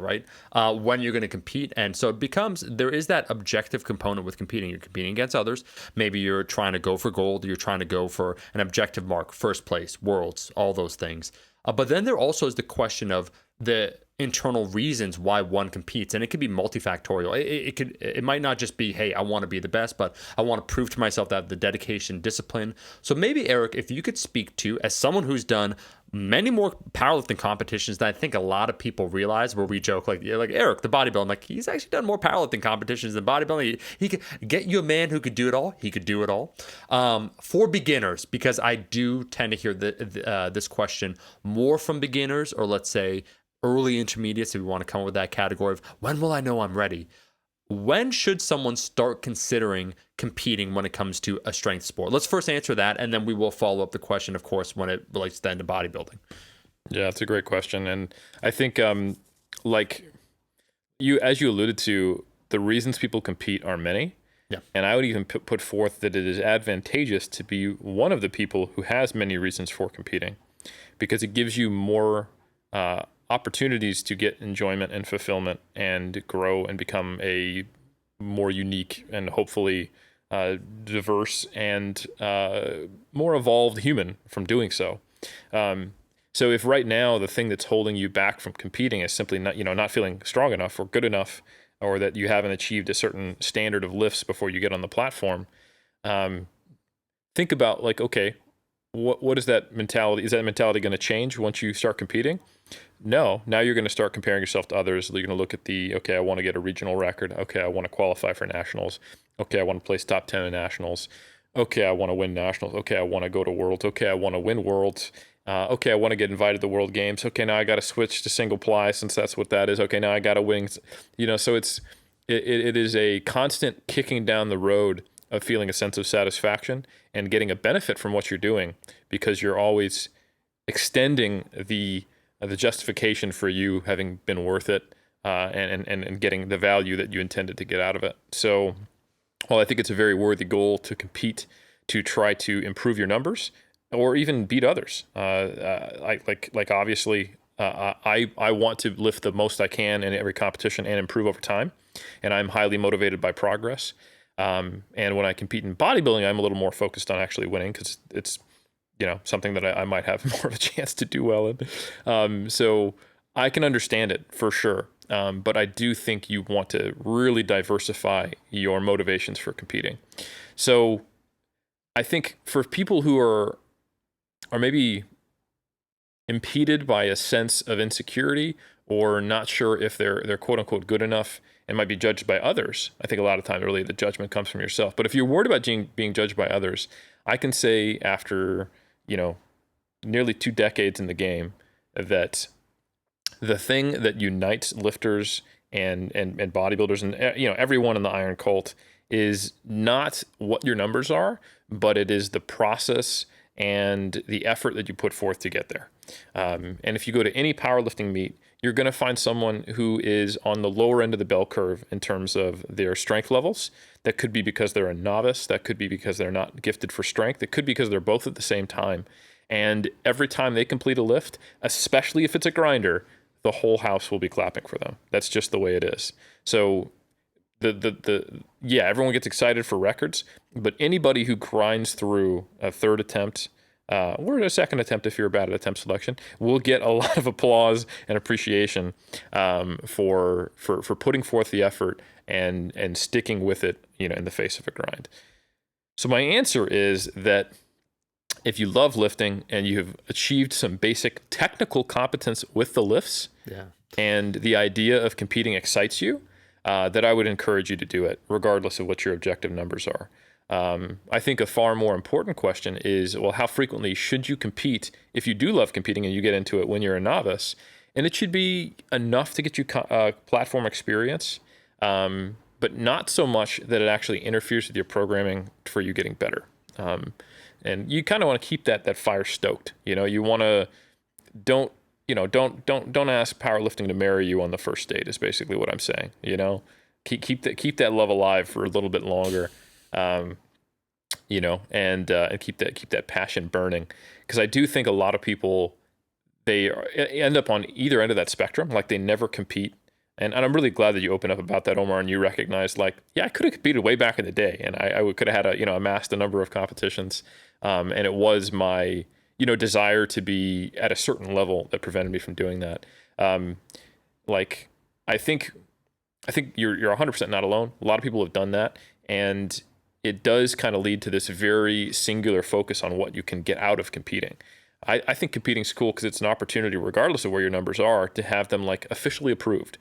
right? When you're going to compete. And so it becomes, there is that objective component with competing. You're competing against others. Maybe you're trying to go for gold, you're trying to go for an objective mark, first place, worlds, all those things. But then there also is the question of the internal reasons why one competes, and it could be multifactorial. It might not just be, hey, I want to be the best, but I want to prove to myself that the dedication, discipline. So maybe, Eric, if you could speak to, as someone who's done many more powerlifting competitions than I think a lot of people realize, where we joke like Eric, the bodybuilder, like he's actually done more powerlifting competitions than bodybuilding. He could get you a man who could do it all. He could do it all. For beginners, because I do tend to hear this question more from beginners, or let's say early intermediates, if we want to come up with that category of when will I know I'm ready? When should someone start considering competing when it comes to a strength sport? Let's first answer that, and then we will follow up the question, of course, when it relates then to bodybuilding. Yeah, that's a great question. And I think like as you alluded to, the reasons people compete are many. Yeah. And I would even put forth that it is advantageous to be one of the people who has many reasons for competing, because it gives you more opportunities to get enjoyment and fulfillment and grow and become a more unique and hopefully diverse and more evolved human from doing so. So if right now the thing that's holding you back from competing is simply not feeling strong enough or good enough, or that you haven't achieved a certain standard of lifts before you get on the platform, think about like, okay, what is that mentality? Is that mentality going to change once you start competing? No. Now you're going to start comparing yourself to others. You're going to look at okay, I want to get a regional record. Okay, I want to qualify for nationals. Okay, I want to place top 10 in nationals. Okay, I want to win nationals. Okay, I want to go to worlds. Okay, I want to win worlds. Okay, I want to get invited to world games. Okay, now I got to switch to single ply since that's what that is. Okay, now I got to win. So it is a constant kicking down the road of feeling a sense of satisfaction and getting a benefit from what you're doing, because you're always extending the justification for you having been worth it, and getting the value that you intended to get out of it. So, well, I think it's a very worthy goal to compete, to try to improve your numbers or even beat others. Obviously, I want to lift the most I can in every competition and improve over time, and I'm highly motivated by progress. And when I compete in bodybuilding, I'm a little more focused on actually winning, because it's something that I might have more of a chance to do well in. So I can understand it for sure. But I do think you want to really diversify your motivations for competing. So I think for people who are maybe impeded by a sense of insecurity, or not sure if they're quote unquote good enough and might be judged by others, I think a lot of times really the judgment comes from yourself. But if you're worried about being judged by others, I can say after nearly 2 decades in the game, that the thing that unites lifters and bodybuilders and everyone in the iron cult is not what your numbers are, but it is the process and the effort that you put forth to get there. And if you go to any powerlifting meet, you're going to find someone who is on the lower end of the bell curve in terms of their strength levels. That could be because they're a novice. That could be because they're not gifted for strength. It could be because they're both at the same time. And every time they complete a lift, especially if it's a grinder, the whole house will be clapping for them. That's just the way it is. So everyone gets excited for records, but anybody who grinds through a third attempt, or a second attempt if you're bad at attempt selection, will get a lot of applause and appreciation for putting forth the effort and sticking with it, in the face of a grind. So my answer is that if you love lifting and you have achieved some basic technical competence with the lifts, and the idea of competing excites you, that I would encourage you to do it, regardless of what your objective numbers are. I think a far more important question is, well, how frequently should you compete if you do love competing and you get into it when you're a novice? And it should be enough to get you platform experience, but not so much that it actually interferes with your programming for you getting better. And you kind of want to keep that fire stoked. You want to don't ask powerlifting to marry you on the first date is basically what I'm saying. Keep that love alive for a little bit longer. And keep that passion burning, because I do think a lot of people, they end up on either end of that spectrum, like they never compete. And I'm really glad that you opened up about that, Omar, and you recognized, like, I could have competed way back in the day, and I could have had amassed a number of competitions, and it was my desire to be at a certain level that prevented me from doing that. I think you're 100% not alone. A lot of people have done that, and it does kind of lead to this very singular focus on what you can get out of competing. I think competing's cool because it's an opportunity, regardless of where your numbers are, to have them like officially approved.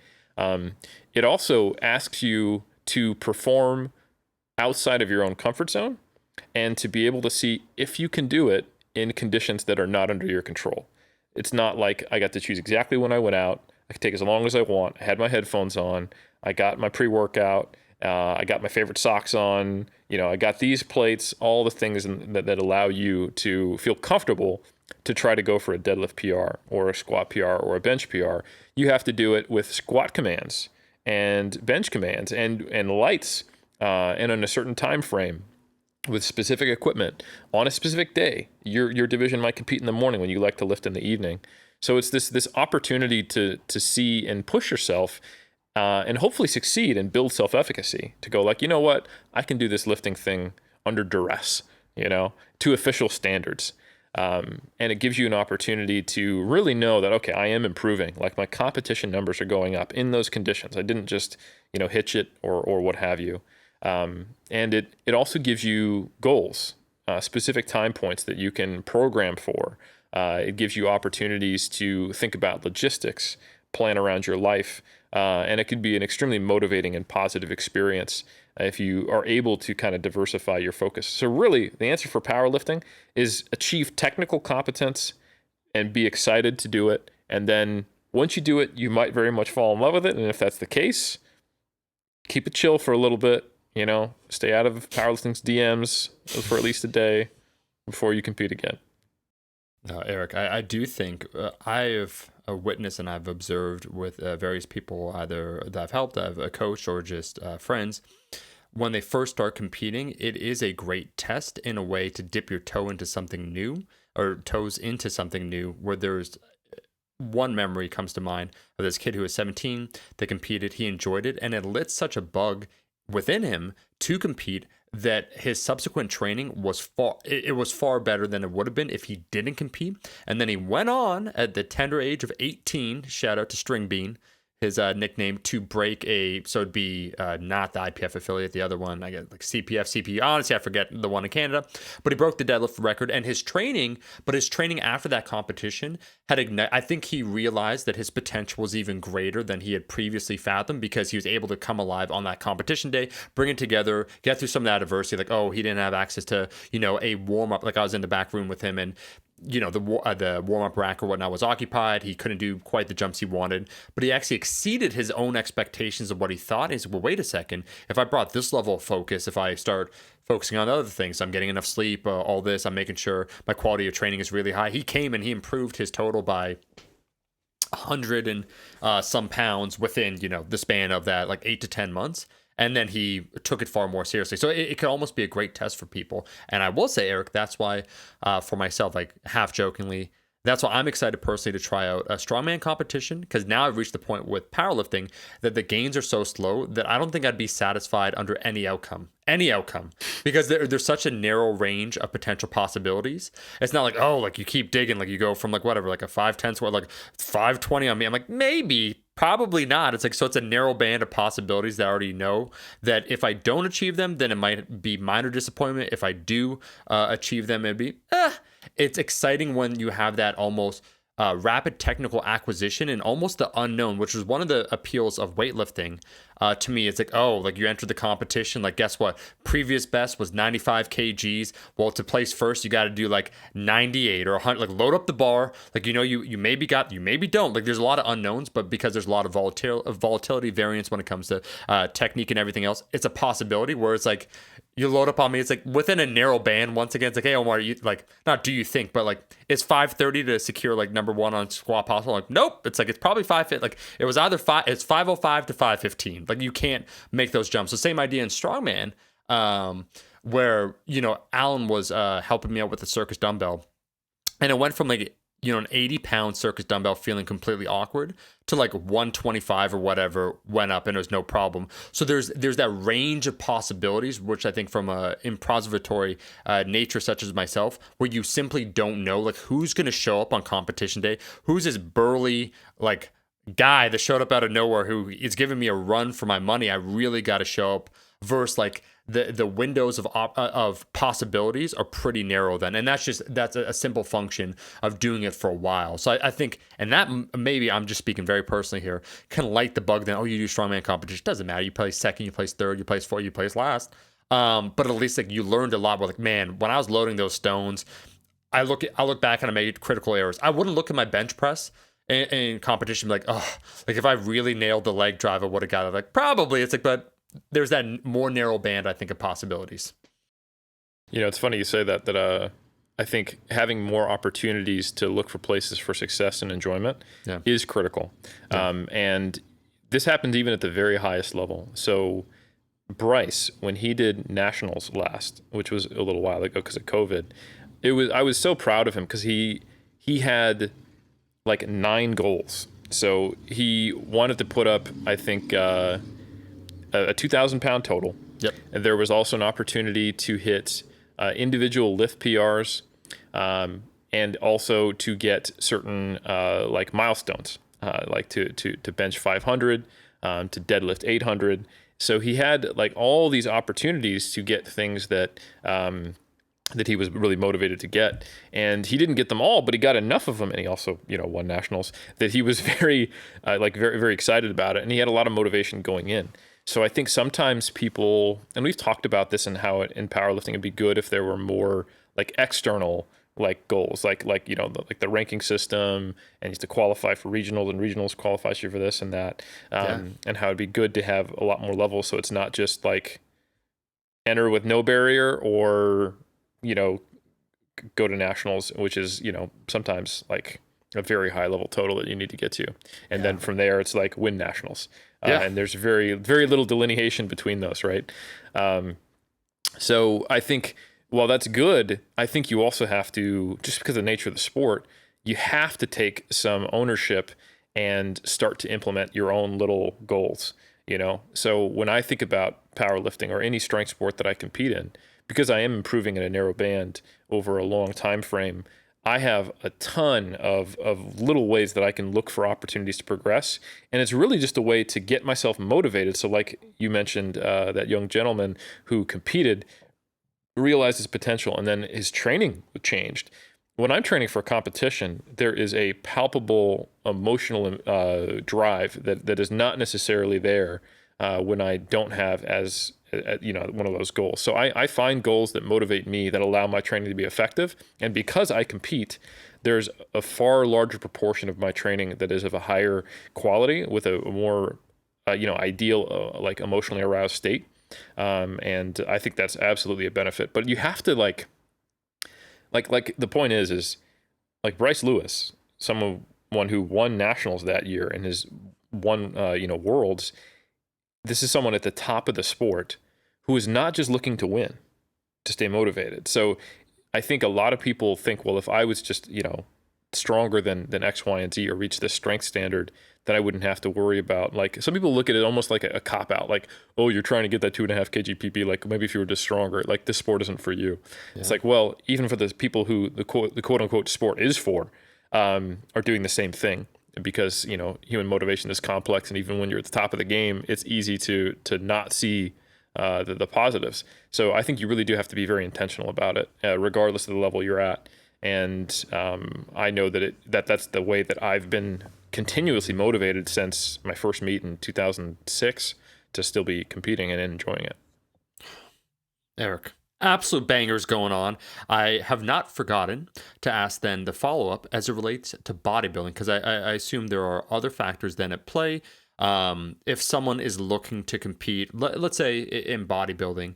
It also asks you to perform outside of your own comfort zone and to be able to see if you can do it in conditions that are not under your control. It's not like I got to choose exactly when I went out. I could take as long as I want. I had my headphones on. I got my pre-workout. I got my favorite socks on. I got these plates, all the things that allow you to feel comfortable to try to go for a deadlift PR or a squat PR or a bench PR. You have to do it with squat commands and bench commands and lights and in a certain time frame with specific equipment on a specific day. Your division might compete in the morning when you like to lift in the evening. So it's this opportunity to see and push yourself and hopefully succeed and build self-efficacy, to go like, you know what, I can do this lifting thing under duress, to official standards. And it gives you an opportunity to really know that, okay, I am improving. Like my competition numbers are going up in those conditions. I didn't just, hitch it or what have you. And it also gives you goals, specific time points that you can program for. It gives you opportunities to think about logistics, plan around your life. And it could be an extremely motivating and positive experience if you are able to kind of diversify your focus. So really, the answer for powerlifting is achieve technical competence and be excited to do it. And then once you do it, you might very much fall in love with it. And if that's the case, keep it chill for a little bit stay out of powerlifting's DMs for at least a day before you compete again. Eric, I do think I have witnessed and I've observed with various people, either that I've helped, I've coached, or just friends. When they first start competing, it is a great test in a way to dip your toe into something new, or toes into something new, where there's one memory comes to mind of this kid who was 17. They competed, he enjoyed it, and it lit such a bug within him to compete that his subsequent training was far better than it would have been if he didn't compete. And then he went on at the tender age of 18, shout out to String Bean, his nickname, to break so it'd be not the IPF affiliate, the other one, I get like CPE. Honestly, I forget the one in Canada, but he broke the deadlift record. And his training after that competition had ignited. I think he realized that his potential was even greater than he had previously fathomed, because he was able to come alive on that competition day, bring it together, get through some of that adversity. Like, oh, he didn't have access to, a warm up. Like, I was in the back room with him, and the warm-up rack or whatnot was occupied. He couldn't do quite the jumps he wanted, but he actually exceeded his own expectations of what he thought. He said, well, wait a second. If I brought this level of focus, if I start focusing on other things, I'm getting enough sleep, all this, I'm making sure my quality of training is really high. He came and he improved his total by 100 and some pounds within, the span of that, like 8 to 10 months. And then he took it far more seriously. So it could almost be a great test for people. And I will say, Eric, that's why for myself, like half jokingly, that's why I'm excited personally to try out a strongman competition, because now I've reached the point with powerlifting that the gains are so slow that I don't think I'd be satisfied under any outcome, because there's such a narrow range of potential possibilities. It's not like, oh, like you keep digging, like you go from like whatever, like a 5'10" squat, like 520 on me. I'm like, maybe, probably not. It's like, so it's a narrow band of possibilities that I already know that if I don't achieve them, then it might be minor disappointment. If I do achieve them, it'd be, It's exciting when you have that almost rapid technical acquisition and almost the unknown, which is one of the appeals of weightlifting. To me, it's like, oh, like you enter the competition, like guess what? Previous best was 95 kgs. Well, to place first, you got to do like 98 or 100. Like load up the bar. Like you maybe got, you maybe don't. Like there's a lot of unknowns, but because there's a lot of volatility variance when it comes to technique and everything else, it's a possibility where it's like, you load up on me, it's like within a narrow band. Once again, it's like, hey, Omar, you like, not do you think, but like, is 530 to secure like number one on squat possible? Like, nope. It's like, it's probably 5', like it was either it's 505 to 515. Like you can't make those jumps. So same idea in strongman, where, Alan was helping me out with the circus dumbbell, and it went from like, an 80-pound circus dumbbell feeling completely awkward to like 125 or whatever went up and it was no problem. So there's that range of possibilities, which I think from a improvisatory nature such as myself, where you simply don't know like who's going to show up on competition day, who's this burly like guy that showed up out of nowhere who is giving me a run for my money. I really got to show up, versus like the windows of possibilities are pretty narrow then. And that's a simple function of doing it for a while. So I think, and that maybe I'm just speaking very personally here, can light the bug then, oh, you do strongman competition. Doesn't matter. You place second, you place third, you place fourth, you place last. But at least like you learned a lot. But like, man, when I was loading those stones, I look back and I made critical errors. I wouldn't look at my bench press in competition like, oh, like if I really nailed the leg drive, I would have got it. Like probably. It's like, but there's that more narrow band, I think, of possibilities. It's funny you say that I think having more opportunities to look for places for success and enjoyment is critical. Yeah. And this happens even at the very highest level. So Bryce, when he did nationals last, which was a little while ago because of COVID, I was so proud of him because he had like 9 goals. So he wanted to put up, I think, a 2,000-pound total. Yep. And there was also an opportunity to hit individual lift PRs, and also to get certain like milestones, like to bench 500, to deadlift 800. So he had like all these opportunities to get things that he was really motivated to get, and he didn't get them all, but he got enough of them, and he also won nationals, that he was very very excited about it, and he had a lot of motivation going in. So I think sometimes people, and we've talked about this and how in powerlifting it'd be good if there were more like external like goals, like the ranking system, and you have to qualify for regionals, and regionals qualifies you for this and that, and how it'd be good to have a lot more levels, so it's not just like enter with no barrier, or, go to nationals, which is, sometimes like a very high level total that you need to get to. And then from there, it's like win nationals. And there's very, very little delineation between those, right? So I think while that's good, I think you also have to, just because of the nature of the sport, you have to take some ownership and start to implement your own little goals, So when I think about powerlifting or any strength sport that I compete in, because I am improving in a narrow band over a long time frame, I have a ton of little ways that I can look for opportunities to progress. And it's really just a way to get myself motivated. So like you mentioned, that young gentleman who competed realized his potential, and then his training changed. When I'm training for a competition, there is a palpable emotional drive that is not necessarily there when I don't have one of those goals. So I find goals that motivate me, that allow my training to be effective. And because I compete, there's a far larger proportion of my training that is of a higher quality, with a more ideal, like emotionally aroused state. And I think that's absolutely a benefit. But you have to like the point is like Bryce Lewis, someone who won nationals that year and has won worlds. This is someone at the top of the sport who is not just looking to win, to stay motivated. So I think a lot of people think, well, if I was just stronger than X, Y, and Z, or reach this strength standard, that I wouldn't have to worry about. Like, some people look at it almost like a cop out, like, oh, you're trying to get that 2.5 kg PP. Like, maybe if you were just stronger, like, this sport isn't for you. Yeah. It's like, well, even for the people who the quote unquote sport is for, are doing the same thing, because human motivation is complex, and even when you're at the top of the game, it's easy to not see the positives. So I think you really do have to be very intentional about it, regardless of the level you're at. And I know that's the way that I've been continuously motivated since my first meet in 2006 to still be competing and enjoying it. Eric, absolute bangers going on. I have not forgotten to ask then the follow-up as it relates to bodybuilding, because I assume there are other factors then at play. If someone is looking to compete, let's say in bodybuilding,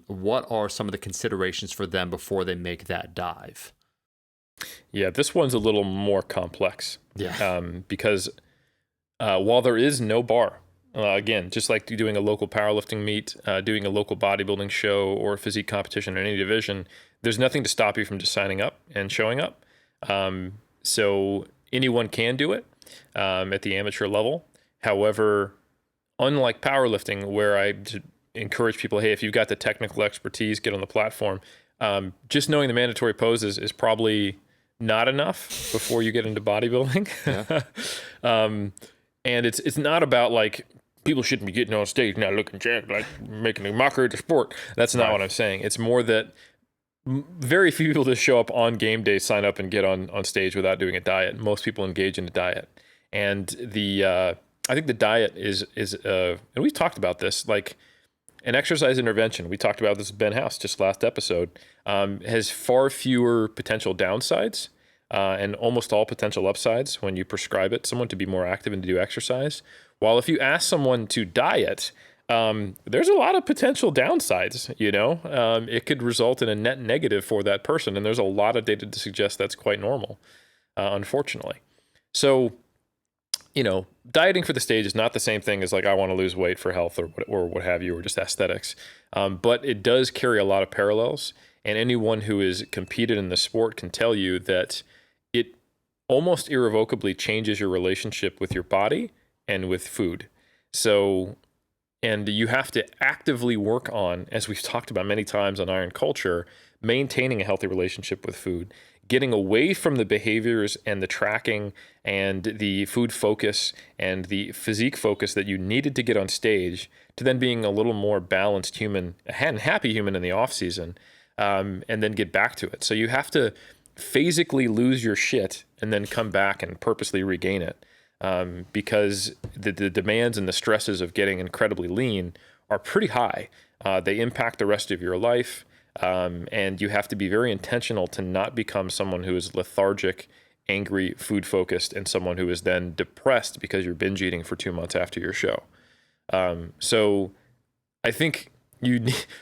what are some of the considerations for them before they make that dive? Yeah, this one's a little more complex. Yeah. Because while there is no bar, again, just like doing a local powerlifting meet, doing a local bodybuilding show, or a physique competition in any division, there's nothing to stop you from just signing up and showing up. So anyone can do it at the amateur level. However, unlike powerlifting, where I encourage people, hey, if you've got the technical expertise, get on the platform. Just knowing the mandatory poses is probably not enough before you get into bodybuilding. Yeah. And it's not about like, people shouldn't be getting on stage now looking jacked, like making a mockery of the sport. That's not what I'm saying. It's more that very few people just show up on game day, sign up, and get on stage without doing a diet. Most people engage in a diet. And I think the diet is and we've talked about this, like, an exercise intervention, we talked about this with Ben House just last episode, has far fewer potential downsides and almost all potential upsides when you prescribe it someone to be more active and to do exercise. While if you ask someone to diet, there's a lot of potential downsides. It could result in a net negative for that person, and there's a lot of data to suggest that's quite normal, unfortunately. So, dieting for the stage is not the same thing as like, I want to lose weight for health or what have you, or just aesthetics. But it does carry a lot of parallels. And anyone who has competed in the sport can tell you that it almost irrevocably changes your relationship with your body and with food. So, and you have to actively work on, as we've talked about many times on Iron Culture, maintaining a healthy relationship with food, getting away from the behaviors and the tracking and the food focus and the physique focus that you needed to get on stage, to then being a little more balanced human and happy human in the off season, and then get back to it. So you have to physically lose your shit and then come back and purposely regain it, because the demands and the stresses of getting incredibly lean are pretty high. They impact the rest of your life. And you have to be very intentional to not become someone who is lethargic, angry, food focused, and someone who is then depressed because you're binge eating for 2 months after your show. So I think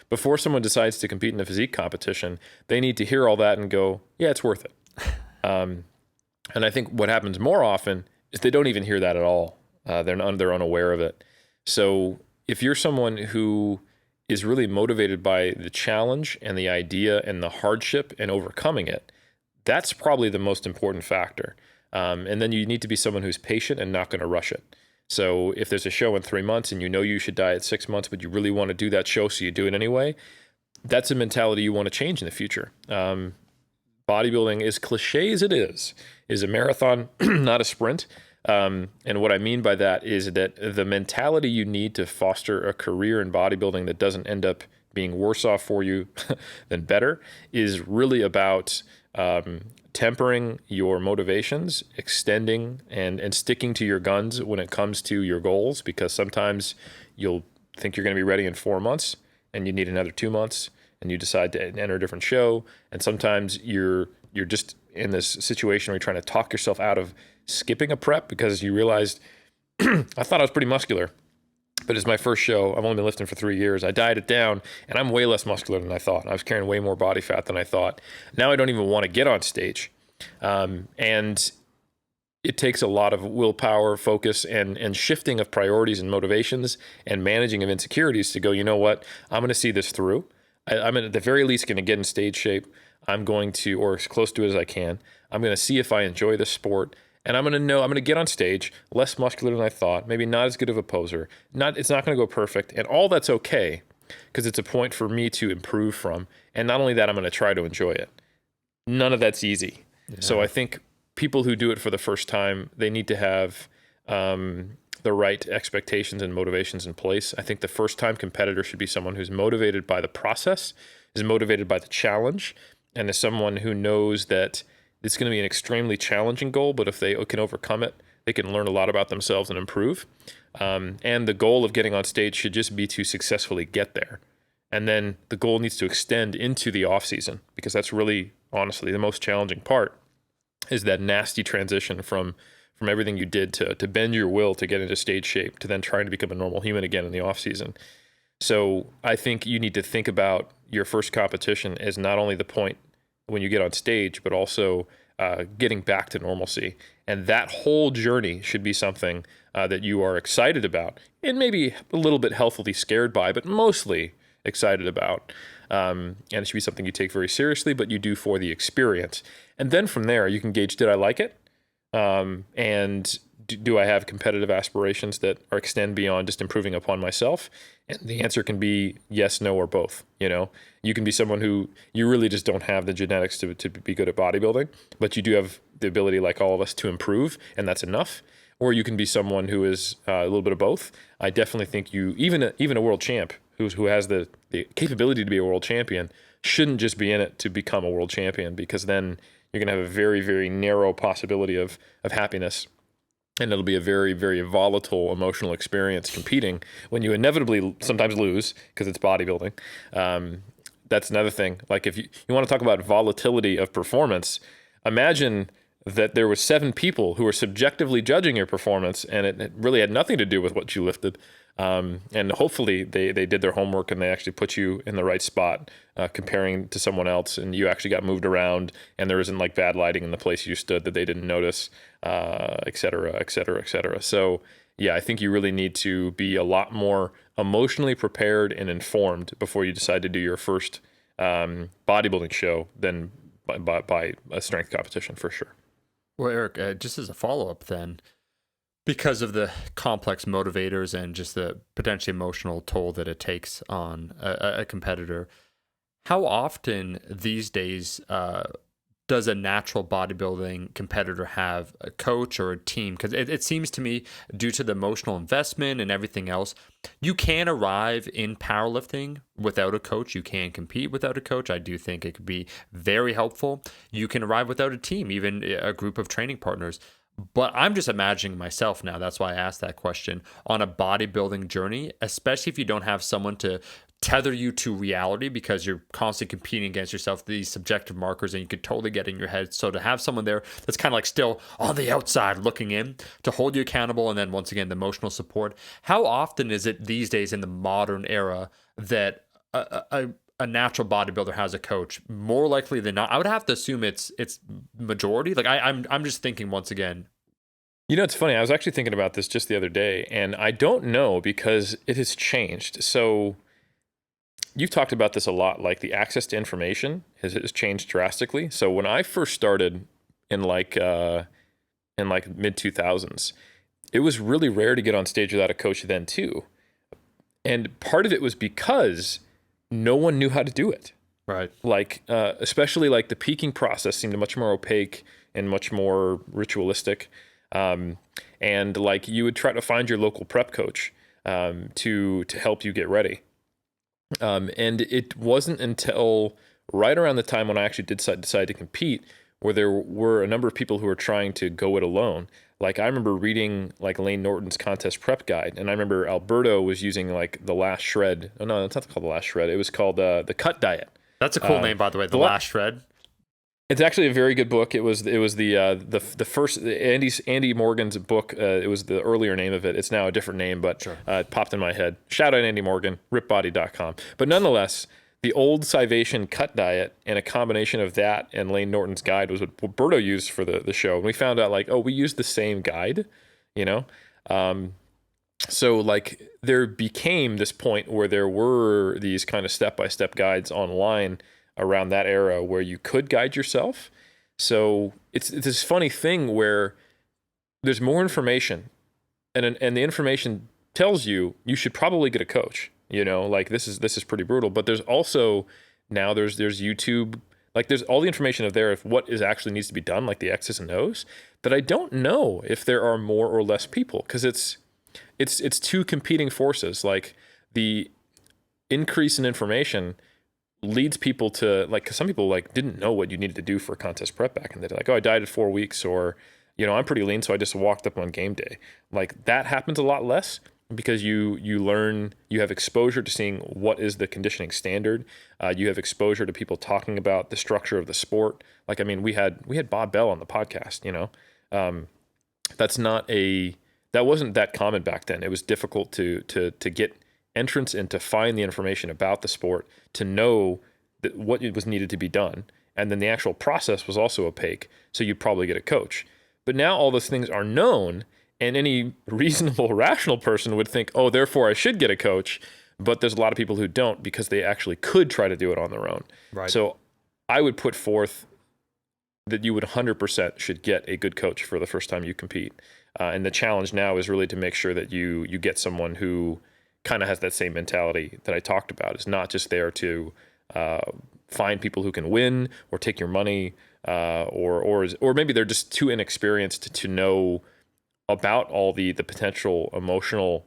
Before someone decides to compete in a physique competition, they need to hear all that and go, yeah, it's worth it. And I think what happens more often is they don't even hear that at all. They're unaware of it. So if you're someone who is really motivated by the challenge and the idea and the hardship and overcoming it, that's probably the most important factor. And then you need to be someone who's patient and not going to rush it. So if there's a show in 3 months and you know you should diet 6 months, but you really want to do that show, so you do it anyway, that's a mentality you want to change in the future. Bodybuilding, as cliche as it is a marathon, not a sprint. And what I mean by that is that the mentality you need to foster a career in bodybuilding that doesn't end up being worse off for you than better is really about tempering your motivations, extending and sticking to your guns when it comes to your goals, because sometimes you'll think you're going to be ready in 4 months and you need another 2 months and you decide to enter a different show. And sometimes you're just in this situation where you're trying to talk yourself out of skipping a prep because you realized, I thought I was pretty muscular, but it's my first show. I've only been lifting for 3 years. I dieted down and I'm way less muscular than I thought. I was carrying way more body fat than I thought. Now I don't even want to get on stage. And it takes a lot of willpower, focus, and shifting of priorities and motivations and managing of insecurities to go, you know what, I'm going to see this through. I'm at the very least going to get in stage shape. I'm going to, or as close to it as I can, I'm going to see if I enjoy the sport. And I'm going to get on stage, less muscular than I thought, maybe not as good of a poser. It's not going to go perfect. And all that's okay, because it's a point for me to improve from. And not only that, I'm going to try to enjoy it. None of that's easy. Yeah. So I think people who do it for the first time, they need to have the right expectations and motivations in place. I think the first time competitor should be someone who's motivated by the process, is motivated by the challenge, and is someone who knows that it's going to be an extremely challenging goal, but if they can overcome it, they can learn a lot about themselves and improve. And the goal of getting on stage should just be to successfully get there. And then the goal needs to extend into the off season, because that's really, honestly, the most challenging part, is that nasty transition from everything you did to bend your will to get into stage shape to then trying to become a normal human again in the off season. So I think you need to think about your first competition as not only the point when you get on stage, but also getting back to normalcy. And that whole journey should be something that you are excited about and maybe a little bit healthily scared by, but mostly excited about. And it should be something you take very seriously, but you do for the experience. And then from there, you can gauge, did I like it? And do I have competitive aspirations that extend beyond just improving upon myself? And the answer can be yes, no, or both. You know, you can be someone who you really just don't have the genetics to be good at bodybuilding, but you do have the ability, like all of us, to improve, and that's enough. Or you can be someone who is a little bit of both. I definitely think even a world champ who has the capability to be a world champion shouldn't just be in it to become a world champion, because then you're going to have a very, very narrow possibility of happiness. And it'll be a very, very volatile emotional experience competing when you inevitably sometimes lose because it's bodybuilding. That's another thing. Like if you want to talk about volatility of performance, imagine that there were 7 people who were subjectively judging your performance, and it really had nothing to do with what you lifted. And hopefully they did their homework and they actually put you in the right spot, comparing to someone else, and you actually got moved around and there isn't like bad lighting in the place you stood that they didn't notice, et cetera, et cetera, et cetera. So yeah, I think you really need to be a lot more emotionally prepared and informed before you decide to do your first bodybuilding show than by a strength competition, for sure. Well, Eric, just as a follow-up then, because of the complex motivators and just the potentially emotional toll that it takes on a competitor, how often these days does a natural bodybuilding competitor have a coach or a team? Because it seems to me, due to the emotional investment and everything else, you can arrive in powerlifting without a coach. You can compete without a coach. I do think it could be very helpful. You can arrive without a team, even a group of training partners. But I'm just imagining myself now, that's why I asked that question, on a bodybuilding journey, especially if you don't have someone to tether you to reality because you're constantly competing against yourself, these subjective markers, and you could totally get in your head. So to have someone there that's kind of like still on the outside looking in to hold you accountable, and then once again, the emotional support. How often is it these days in the modern era that a natural bodybuilder has a coach? More likely than not, I would have to assume it's majority. Like I'm just thinking once again. You know, it's funny. I was actually thinking about this just the other day, and I don't know because it has changed. So you've talked about this a lot, like the access to information has changed drastically. So when I first started in like mid 2000s, it was really rare to get on stage without a coach then too. And part of it was because no one knew how to do it. Right. Like, especially like the peaking process seemed much more opaque and much more ritualistic. And like you would try to find your local prep coach to help you get ready. And it wasn't until right around the time when I actually did decide to compete where there were a number of people who were trying to go it alone. Like I remember reading like Lane Norton's contest prep guide, and I remember Alberto was using like the last shred. Oh no, it's not called the last shred. It was called the cut diet. That's a cool name, by the way. The last shred. It's actually a very good book. It was the first Andy Morgan's book. It was the earlier name of it. It's now a different name, but Sure. It popped in my head. Shout out Andy Morgan, ripbody.com. But nonetheless, the old Scivation cut diet and a combination of that and Lane Norton's guide was what Roberto used for the show. And we found out like, oh, we used the same guide, you know? So like there became this point where there were these kind of step-by-step guides online around that era where you could guide yourself. So it's this funny thing where there's more information and the information tells you should probably get a coach, you know, like this is pretty brutal, but there's also now there's YouTube, like there's all the information of there of what is actually needs to be done, like the X's and O's, that I don't know if there are more or less people, because it's two competing forces. Like the increase in information leads people to like, cause some people like didn't know what you needed to do for contest prep back in the day. Like, oh, I dieted 4 weeks, or, you know, I'm pretty lean, so I just walked up on game day. Like that happens a lot less because you learn, you have exposure to seeing what is the conditioning standard. You have exposure to people talking about the structure of the sport. Like, I mean, we had Bob Bell on the podcast, you know, that wasn't that common back then. It was difficult to get entrance and to find the information about the sport, to know that what it was needed to be done. And then the actual process was also opaque. So you'd probably get a coach. But now all those things are known, and any reasonable, rational person would think, oh, therefore I should get a coach. But there's a lot of people who don't because they actually could try to do it on their own. Right. So I would put forth that you would 100% should get a good coach for the first time you compete. And the challenge now is really to make sure that you get someone who kind of has that same mentality that I talked about. It's not just there to find people who can win or take your money, or maybe they're just too inexperienced to know about all the potential emotional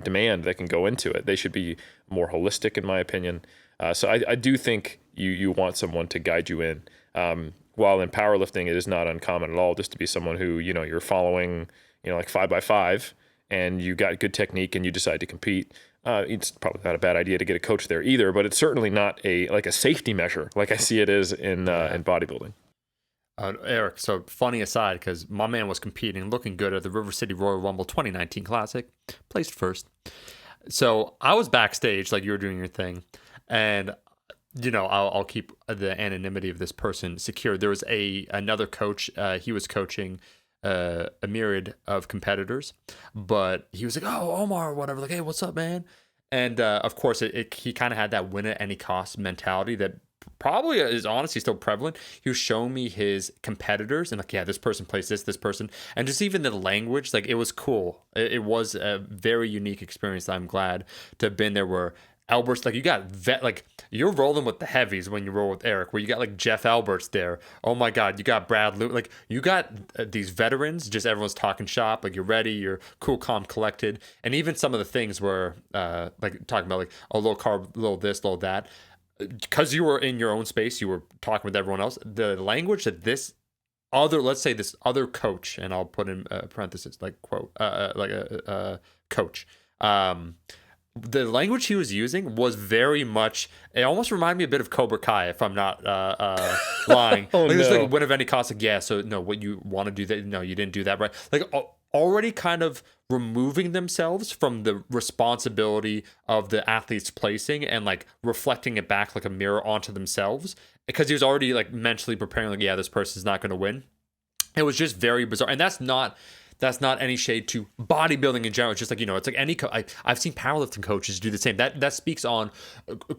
demand that can go into it. They should be more holistic, in my opinion. So I do think you want someone to guide you in. While in powerlifting, it is not uncommon at all just to be someone who, you know, you're following, you know, like 5x5, and you got good technique and you decide to compete. It's probably not a bad idea to get a coach there either, but it's certainly not a safety measure like I see it is in bodybuilding. Eric, so funny aside, because my man was competing, looking good at the River City Royal Rumble 2019 Classic, placed first. So I was backstage, like you were doing your thing, and you know, I'll keep the anonymity of this person secure. There was another coach. He was coaching a myriad of competitors, but he was like, "Oh, Omar, or whatever." Like, "Hey, what's up, man?" And of course, he kind of had that win at any cost mentality that probably is honestly still prevalent. He was showing me his competitors and like, yeah, this person plays this person, and just even the language, like it was cool. It was a very unique experience. I'm glad to have been there. Where Alberts, like you got like you're rolling with the heavies when you roll with Eric, where you got like Jeff Alberts there. Oh my God, you got Brad Lewis, like you got these veterans. Just everyone's talking shop, like you're ready, you're cool, calm, collected, and even some of the things were like talking about like a low carb, little this, little that. Because you were in your own space, you were talking with everyone else. The language that this other, let's say this other coach, and I'll put in parentheses like quote, like a coach. the language he was using was very much, it almost reminded me a bit of Cobra Kai, if I'm not lying. Oh, like, no. It's like, win of any cost, like, yeah, so no, what you want to do that, no, you didn't do that right. Like, already kind of removing themselves from the responsibility of the athlete's placing and like reflecting it back like a mirror onto themselves, because he was already like mentally preparing, like, yeah, this person's not going to win. It was just very bizarre. And that's not any shade to bodybuilding in general. It's just like, it's like any I've seen powerlifting coaches do the same. That speaks on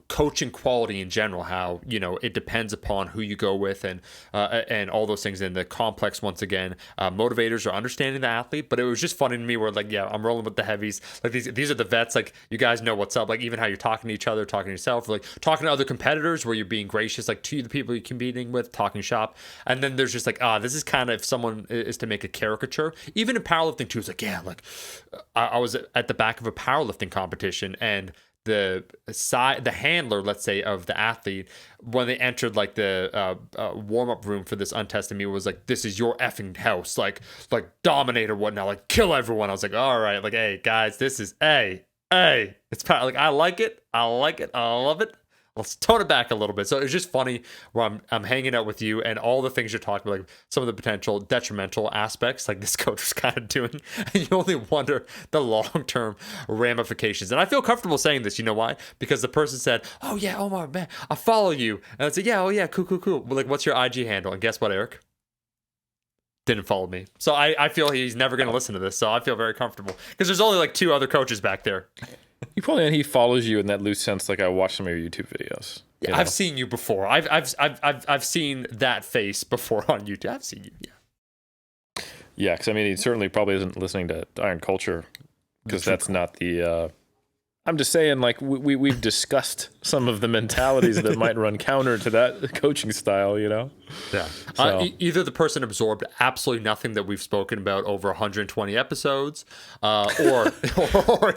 coaching quality in general, how, it depends upon who you go with and all those things. And the complex, once again, motivators are understanding the athlete. But it was just funny to me where, like, yeah, I'm rolling with the heavies. Like, these are the vets. Like, you guys know what's up. Like, even how you're talking to each other, talking to yourself, like talking to other competitors, where you're being gracious, like, to the people you're competing with, talking shop. And then there's just like, this is kind of, if someone is to make a caricature, even in powerlifting too, it's like, yeah, like, I was at the back of a powerlifting competition, and the handler, let's say, of the athlete, when they entered like the warm-up room for this untested meet, was like, this is your effing house, like dominate or whatnot, like kill everyone. I was like, all right, like, hey guys, this is it's like, I like it, I love it. Let's tone it back a little bit. So it's just funny where I'm hanging out with you and all the things you're talking about, like some of the potential detrimental aspects, like this coach was kind of doing, and you only wonder the long-term ramifications. And I feel comfortable saying this. You know why? Because the person said, oh yeah, oh my man, I follow you. And I said, yeah, oh yeah, cool. Well, like, what's your IG handle? And guess what, Eric? Didn't follow me. So I feel he's never going to listen to this. So I feel very comfortable because there's only like 2 other coaches back there. He follows you in that loose sense. Like, I watch some of your YouTube videos. Yeah, I've seen you before. I've seen that face before on YouTube. I've seen you. Yeah. Yeah, because I mean, he certainly probably isn't listening to Iron Culture, because that's not the. I'm just saying, like, we've discussed some of the mentalities that might run counter to that coaching style, Yeah. So. Either the person absorbed absolutely nothing that we've spoken about over 120 episodes, or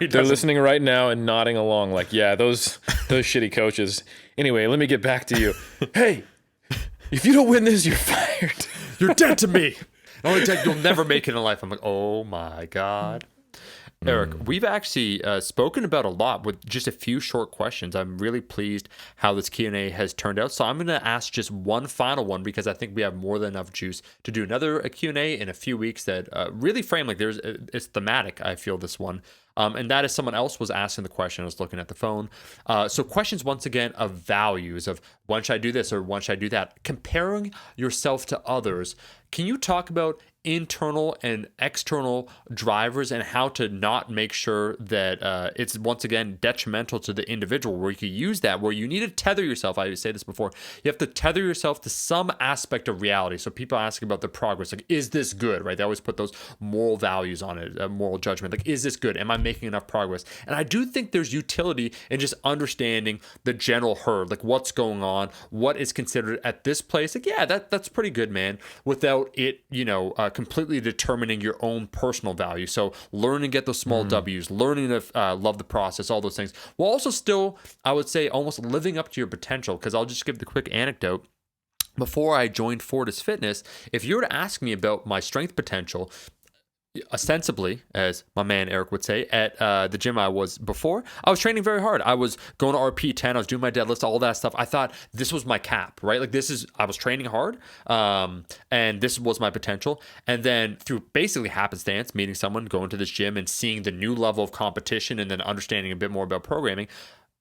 they're listening right now and nodding along, like, yeah, those shitty coaches. Anyway, let me get back to you. Hey, if you don't win this, you're fired. You're dead to me. Only take, you'll never make it in life. I'm like, oh my God. Eric, we've actually spoken about a lot with just a few short questions. I'm really pleased how this Q&A has turned out. So I'm going to ask just one final one, because I think we have more than enough juice to do another Q&A in a few weeks that really frame, like, it's thematic, I feel, this one. And that is, someone else was asking the question. I was looking at the phone. So questions, once again, of values, of when should I do this or when should I do that? Comparing yourself to others. Can you talk about internal and external drivers and how to not make sure that it's, once again, detrimental to the individual, where you can use that, where you need to tether yourself? I say this before. You have to tether yourself to some aspect of reality. So people ask about the progress, like, is this good, right? They always put those moral values on it, moral judgment. Like, is this good? Am I making enough progress? And I do think there's utility in just understanding the general herd, like what's going on, what is considered at this place. Like, yeah, that's pretty good, man, without it, completely determining your own personal value. So learning to get those small W's, learning to love the process, all those things, while also still, I would say, almost living up to your potential. Because I'll just give the quick anecdote. Before I joined Fortis Fitness, if you were to ask me about my strength potential, ostensibly, as my man Eric would say, at the gym I was before, I was training very hard. I was going to RP10, I was doing my deadlifts, all that stuff. I thought this was my cap, right? Like, I was training hard, and this was my potential. And then through basically happenstance, meeting someone, going to this gym and seeing the new level of competition, and then understanding a bit more about programming,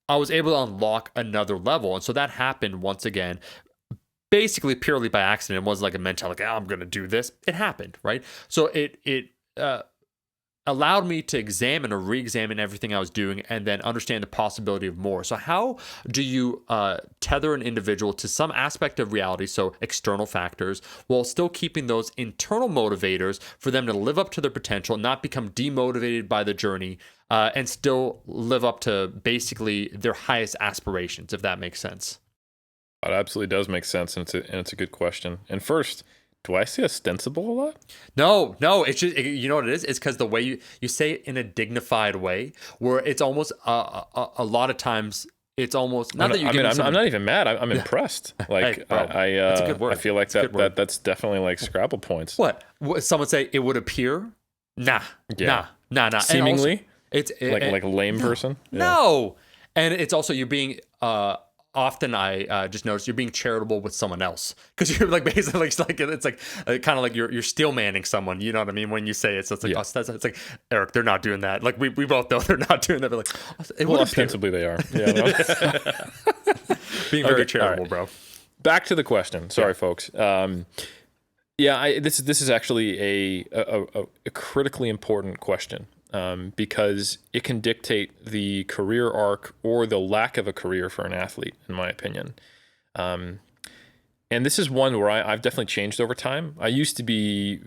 I was able to unlock another level. And so that happened, once again, basically purely by accident. It wasn't like a mental, like, I'm going to do this. It happened, right? So it allowed me to examine or re-examine everything I was doing, and then understand the possibility of more. So how do you tether an individual to some aspect of reality, so external factors, while still keeping those internal motivators for them to live up to their potential, not become demotivated by the journey, and still live up to basically their highest aspirations, if that makes sense? It absolutely does make sense, and it's a good question. And first, do I say ostensible a lot? No, it's just, you know what it is? It's because the way you say it in a dignified way, where it's almost a lot of times it's almost not that you. I'm not even mad. I'm impressed. Like, hey, that's a good word. I feel like that's definitely like Scrabble points. What? Someone say it would appear? Nah. Seemingly. like a lame person. No. And it's also you're being often I just noticed you're being charitable with someone else because you're like basically it's like kind of like you're steel manning someone. You know what I mean when you say it. So it's like it's like Eric, they're not doing that. Like we both know they're not doing that. But like well, ostensibly they are. Yeah, being very charitable, right. Bro. Back to the question. Sorry, folks. This is actually a critically important question. Because it can dictate the career arc or the lack of a career for an athlete, in my opinion. And this is one where I've definitely changed over time. I used to be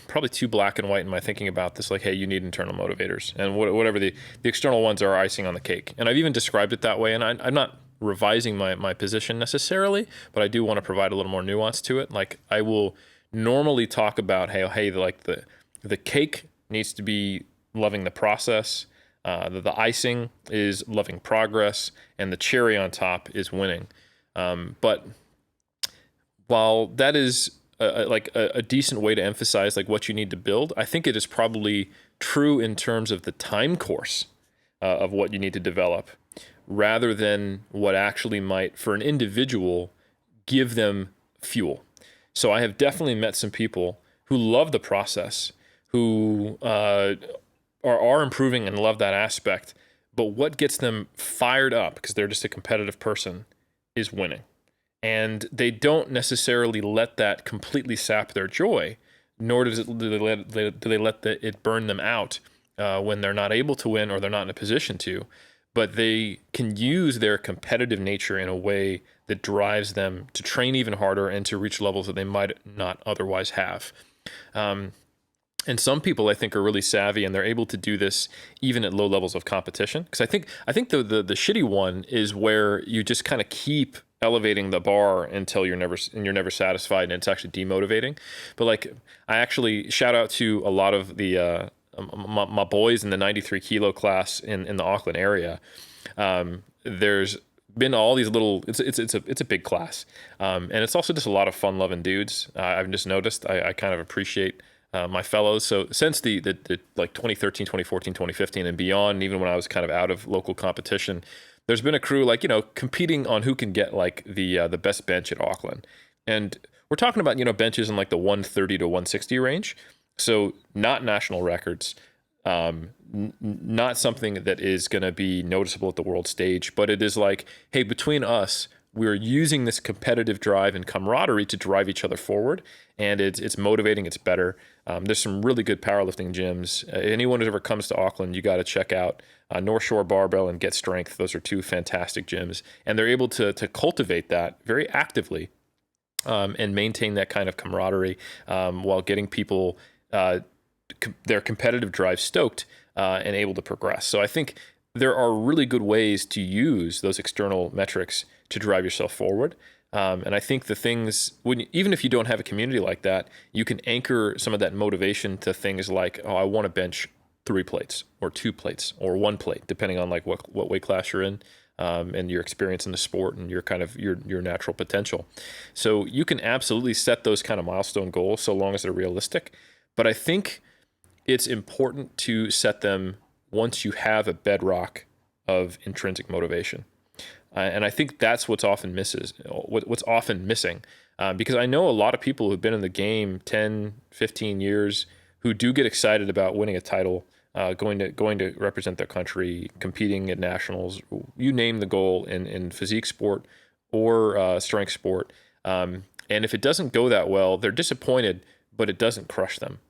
probably too black and white in my thinking about this, like, hey, you need internal motivators. And whatever the external ones are icing on the cake. And I've even described it that way. And I'm not revising my position necessarily, but I do want to provide a little more nuance to it. Like, I will normally talk about, hey, like the cake needs to be loving the process, the icing is loving progress, and the cherry on top is winning. But while that is a decent way to emphasize like what you need to build, I think it is probably true in terms of the time course of what you need to develop, rather than what actually might, for an individual, give them fuel. So I have definitely met some people who love the process, who are improving and love that aspect, but what gets them fired up, because they're just a competitive person, is winning. And they don't necessarily let that completely sap their joy, nor do they let it burn them out when they're not able to win or they're not in a position to. But they can use their competitive nature in a way that drives them to train even harder and to reach levels that they might not otherwise have. And some people, I think, are really savvy, and they're able to do this even at low levels of competition. Because I think the shitty one is where you just kind of keep elevating the bar until you're never satisfied, and it's actually demotivating. But like, I actually shout out to a lot of the my boys in the 93 kilo class in the Auckland area. There's been all these little. It's a big class, and it's also just a lot of fun loving dudes. I've just noticed. I kind of appreciate my fellows. So since the like 2013, 2014, 2015 and beyond, and even when I was kind of out of local competition, there's been a crew like, competing on who can get like the best bench at Auckland. And we're talking about, benches in like the 130 to 160 range. So not national records, not something that is going to be noticeable at the world stage, but it is like, hey, between us, we're using this competitive drive and camaraderie to drive each other forward, and it's motivating. It's better. There's some really good powerlifting gyms. Anyone who ever comes to Auckland, you got to check out North Shore Barbell and Get Strength. Those are two fantastic gyms, and they're able to cultivate that very actively and maintain that kind of camaraderie while getting people their competitive drive stoked and able to progress. So I think there are really good ways to use those external metrics to drive yourself forward. And I think the things, even if you don't have a community like that, you can anchor some of that motivation to things like, oh, I want to bench 3 plates or 2 plates or 1 plate, depending on like what weight class you're in and your experience in the sport and your kind of your natural potential. So you can absolutely set those kind of milestone goals so long as they're realistic. But I think it's important to set them once you have a bedrock of intrinsic motivation. And I think that's what's often missing, because I know a lot of people who've been in the game 10, 15 years who do get excited about winning a title, going to represent their country, competing at nationals, you name the goal in physique sport or strength sport. And if it doesn't go that well, they're disappointed, but it doesn't crush them.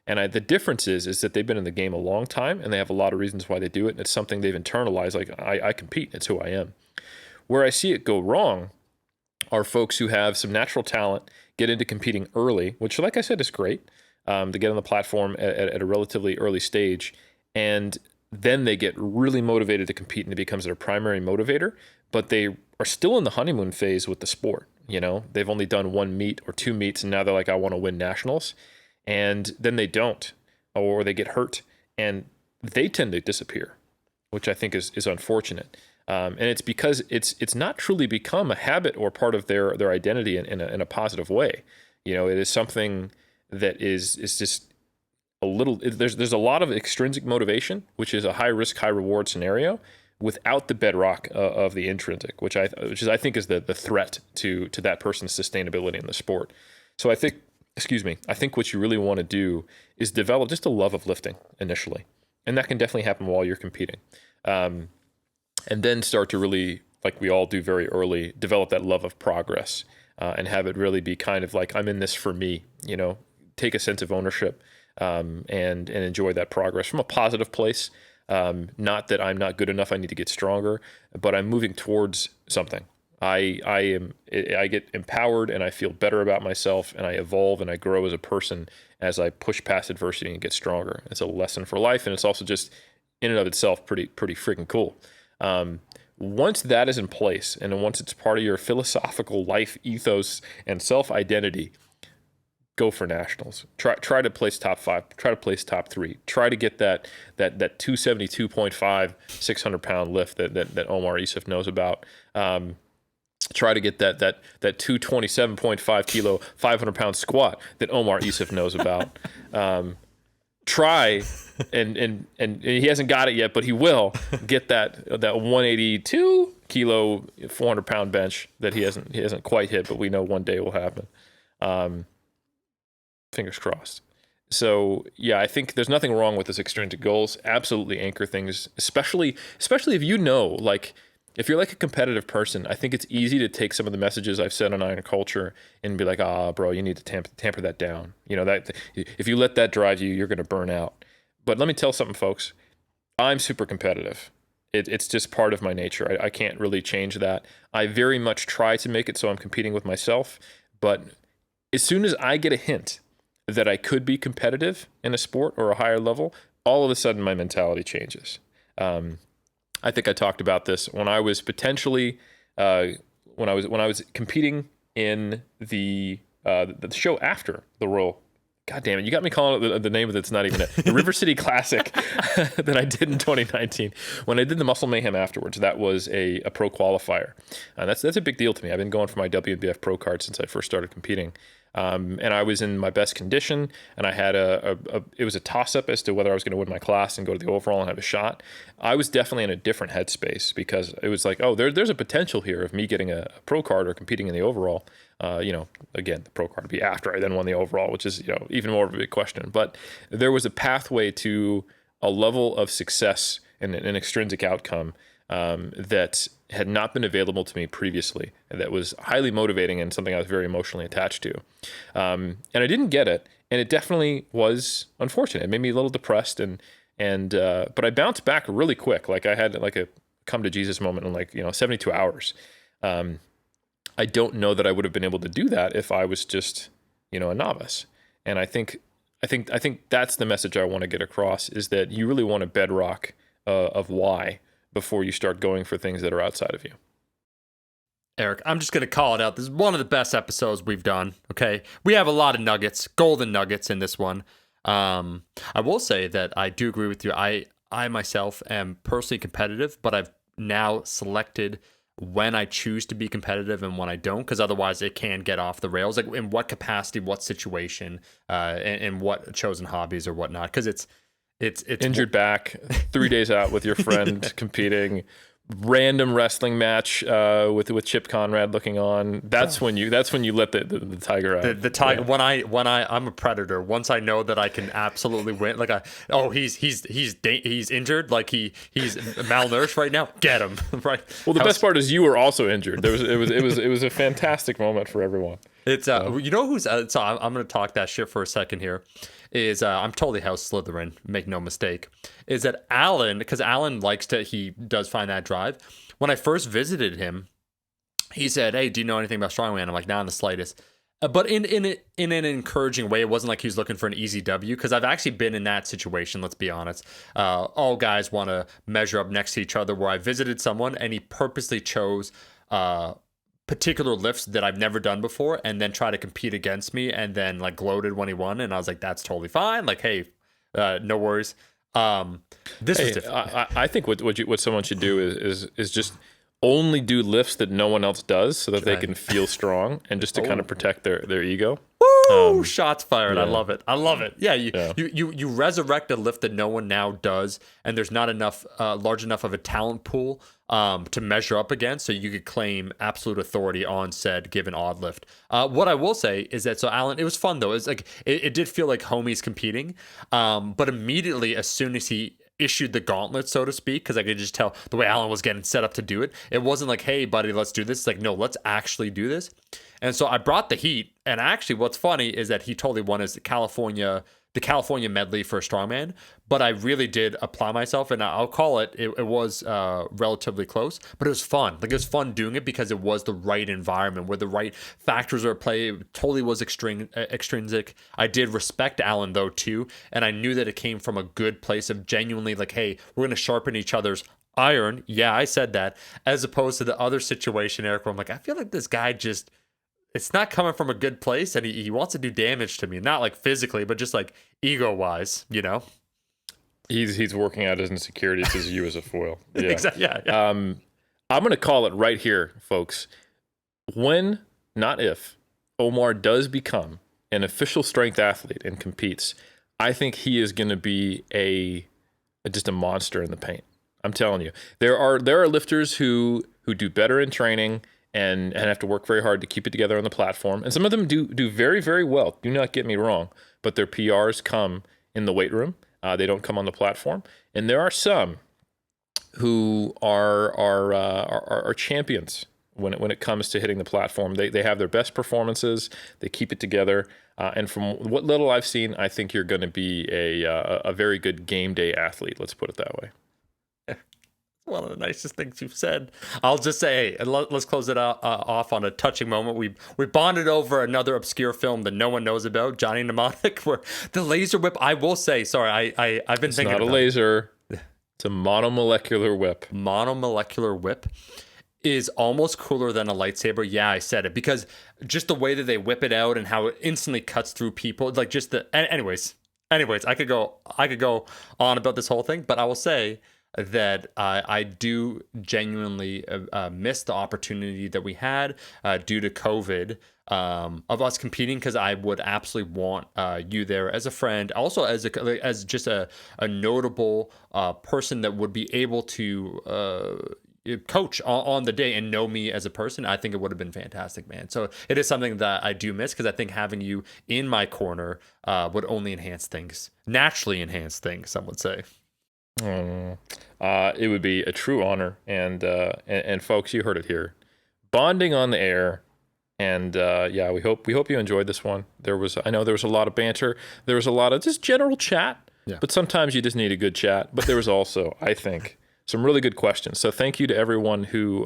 And the difference is that they've been in the game a long time and they have a lot of reasons why they do it. And it's something they've internalized, like I compete, it's who I am. Where I see it go wrong are folks who have some natural talent, get into competing early, which, like I said, is great, to get on the platform at a relatively early stage. And then they get really motivated to compete and it becomes their primary motivator, but they are still in the honeymoon phase with the sport. They've only done 1 meet or 2 meets and now they're like, I want to win nationals. And then they don't, or they get hurt and they tend to disappear, which I think is unfortunate. And it's because it's not truly become a habit or part of their identity in a positive way. It is something that is just there's a lot of extrinsic motivation, which is a high risk, high reward scenario, without the bedrock of the intrinsic, which I think is the threat to that person's sustainability in the sport. So I think what you really want to do is develop just a love of lifting initially, and that can definitely happen while you're competing, and then start to really, like we all do very early, develop that love of progress, and have it really be kind of like, I'm in this for me, take a sense of ownership, and enjoy that progress from a positive place. Not that I'm not good enough, I need to get stronger, but I'm moving towards something. I get empowered and I feel better about myself, and I evolve and I grow as a person as I push past adversity and get stronger. It's a lesson for life, and it's also just in and of itself pretty freaking cool. Once that is in place, and once it's part of your philosophical life ethos and self-identity, go for nationals. Try to place top 5. Try to place top 3. Try to get that 272.5 600-pound lift that Omar Isuf knows about. Try to get that 227.5 kilo 500-pound squat that Omar Isuf knows about. Try and he hasn't got it yet, but he will get that 182 kilo 400-pound bench that he hasn't quite hit, but we know one day will happen. Fingers crossed. So yeah, I think there's nothing wrong with this extrinsic goals. Absolutely anchor things, especially if like, if you're like a competitive person, I think it's easy to take some of the messages I've said on Iron Culture and be like, bro, you need to tamper that down. That if you let that drive you, you're going to burn out. But let me tell something, folks. I'm super competitive. It's just part of my nature. I can't really change that. I very much try to make it so I'm competing with myself, but as soon as I get a hint that I could be competitive in a sport or a higher level, all of a sudden my mentality changes. I think I talked about this when I was potentially when I was competing in the show after the Royal. God damn it! You got me calling it the name of it's not even it. The River City Classic that I did in 2019. When I did the Muscle Mayhem afterwards, that was a pro qualifier. That's a big deal to me. I've been going for my WNBF pro card since I first started competing. And I was in my best condition, and I had it was a toss-up as to whether I was going to win my class and go to the overall and have a shot. I was definitely in a different headspace because it was like, there's a potential here of me getting a pro card or competing in the overall. Again, the pro card would be after I then won the overall, which is, even more of a big question. But there was a pathway to a level of success and an extrinsic outcome that had not been available to me previously, and that was highly motivating and something I was very emotionally attached to. And I didn't get it, and it definitely was unfortunate. It made me a little depressed, but I bounced back really quick. Like I had like a come to Jesus moment in 72 hours. I don't know that I would have been able to do that if I was just, a novice. And I think that's the message I want to get across, is that you really want a bedrock of why before you start going for things that are outside of you. Eric, I'm just going to call it out. This is one of the best episodes we've done, okay? We have a lot of nuggets, golden nuggets in this one. I will say that I do agree with you. I myself am personally competitive, but I've now selected when I choose to be competitive and when I don't, because otherwise it can get off the rails. Like in what capacity, what situation, and what chosen hobbies or whatnot. Because it's injured back, 3 days out with your friend competing, random wrestling match with Chip Conrad looking on. That's when you let the tiger out. The tiger. Yeah. When I'm a predator. Once I know that I can absolutely win, like he's injured, like he's malnourished right now. Get him right. Well, the best part is you were also injured. It was a fantastic moment for everyone. It's who's so I'm gonna talk that shit for a second here. I'm totally House Slytherin, make no mistake. Is that Alan, because Alan he does find that drive. When I first visited him, he said, "Hey, do you know anything about Strongman?" I'm like, "Not in the slightest." But in an encouraging way. It wasn't like he was looking for an easy W, because I've actually been in that situation, let's be honest. All guys want to measure up next to each other, where I visited someone and he purposely chose particular lifts that I've never done before and then try to compete against me, and then gloated when he won, and I was like, that's totally fine. Like, hey, no worries. This was different. I think what someone should do is just only do lifts that no one else does, so that they can feel strong, and just to kind of protect their ego. Woo! Woo! Shots fired. Yeah. I love it. I love it. Yeah, Yeah. you resurrect a lift that no one now does, and there's not enough large enough of a talent pool to measure up against, so you could claim absolute authority on said given odd lift. What I will say is that, so Alan, it was fun though. It's like it did feel like homies competing, but immediately as soon as he issued the gauntlet, so to speak, because I could just tell the way Alan was getting set up to do it. It wasn't like, hey, buddy, let's do this. It's like, no, let's actually do this. And so I brought the heat. And actually, what's funny is that he totally won his California medley for Strongman. But I really did apply myself, and I'll call it. It was relatively close, but it was fun. Like, it was fun doing it because it was the right environment where the right factors were at play. It totally was extrinsic. I did respect Alan though too, and I knew that it came from a good place of genuinely like, hey, we're gonna sharpen each other's iron. Yeah, I said that, as opposed to the other situation, Eric, where I'm like, I feel like this guy just. It's not coming from a good place, and he wants to do damage to me. Not like physically, but just like ego-wise, you know? He's working out his insecurities as you as a foil. Yeah. Exactly. Yeah. I'm going to call it right here, folks. When, not if, Omar does become an official strength athlete and competes, I think he is going to be just a monster in the paint. I'm telling you. There are lifters who do better in training and have to work very hard to keep it together on the platform. And some of them do very, very well. Do not get me wrong. But their PRs come in the weight room. They don't come on the platform. And there are some who are champions when it comes to hitting the platform. They have their best performances. They keep it together. And from what little I've seen, I think you're going to be a very good game day athlete. Let's put it that way. One of the nicest things you've said. I'll just say, hey, let's close it off on a touching moment. We bonded over another obscure film that no one knows about, Johnny Mnemonic, where the laser whip. I will say, sorry, I've been thinking. It's not a laser. It's a monomolecular whip. Monomolecular whip is almost cooler than a lightsaber. Yeah, I said it because just the way that they whip it out and how it instantly cuts through people, like just the. Anyways, I could go on about this whole thing, but I will say that I do genuinely miss the opportunity that we had due to COVID of us competing, because I would absolutely want you there as a friend, also as just a notable person that would be able to coach on the day and know me as a person. I think it would have been fantastic, man. So it is something that I do miss, because I think having you in my corner would only naturally enhance things, some would say. It would be a true honor, and folks, you heard it here. Bonding on the air, and yeah, we hope you enjoyed this one. I know there was a lot of banter, there was a lot of just general chat, but sometimes you just need a good chat. But there was also, I think, some really good questions. So thank you to everyone who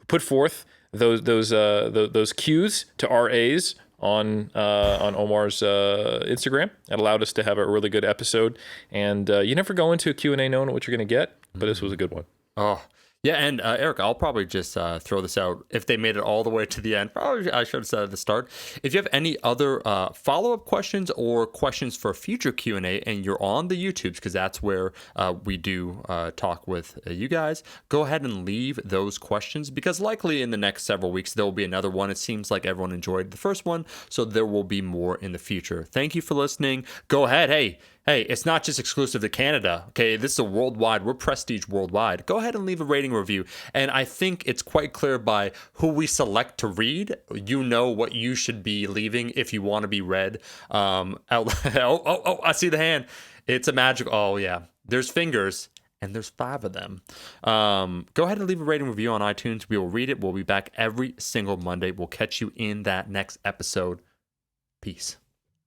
put forth those cues to our A's on Omar's Instagram. It allowed us to have a really good episode. And you never go into a Q&A knowing what you're going to get, but this was a good one. Oh, yeah. And Eric, I'll probably just throw this out. If they made it all the way to the end, probably I should have said at the start. If you have any other follow-up questions or questions for future Q&A, and you're on the YouTubes, because that's where we do talk with you guys, go ahead and leave those questions, because likely in the next several weeks, there will be another one. It seems like everyone enjoyed the first one, so there will be more in the future. Thank you for listening. Go ahead. Hey, it's not just exclusive to Canada, okay? This is a worldwide. We're prestige worldwide. Go ahead and leave a rating review. And I think it's quite clear by who we select to read. You know what you should be leaving if you want to be read. I see the hand. It's a magic. Oh, yeah. There's fingers, and there's 5 of them. Go ahead and leave a rating review on iTunes. We will read it. We'll be back every single Monday. We'll catch you in that next episode. Peace.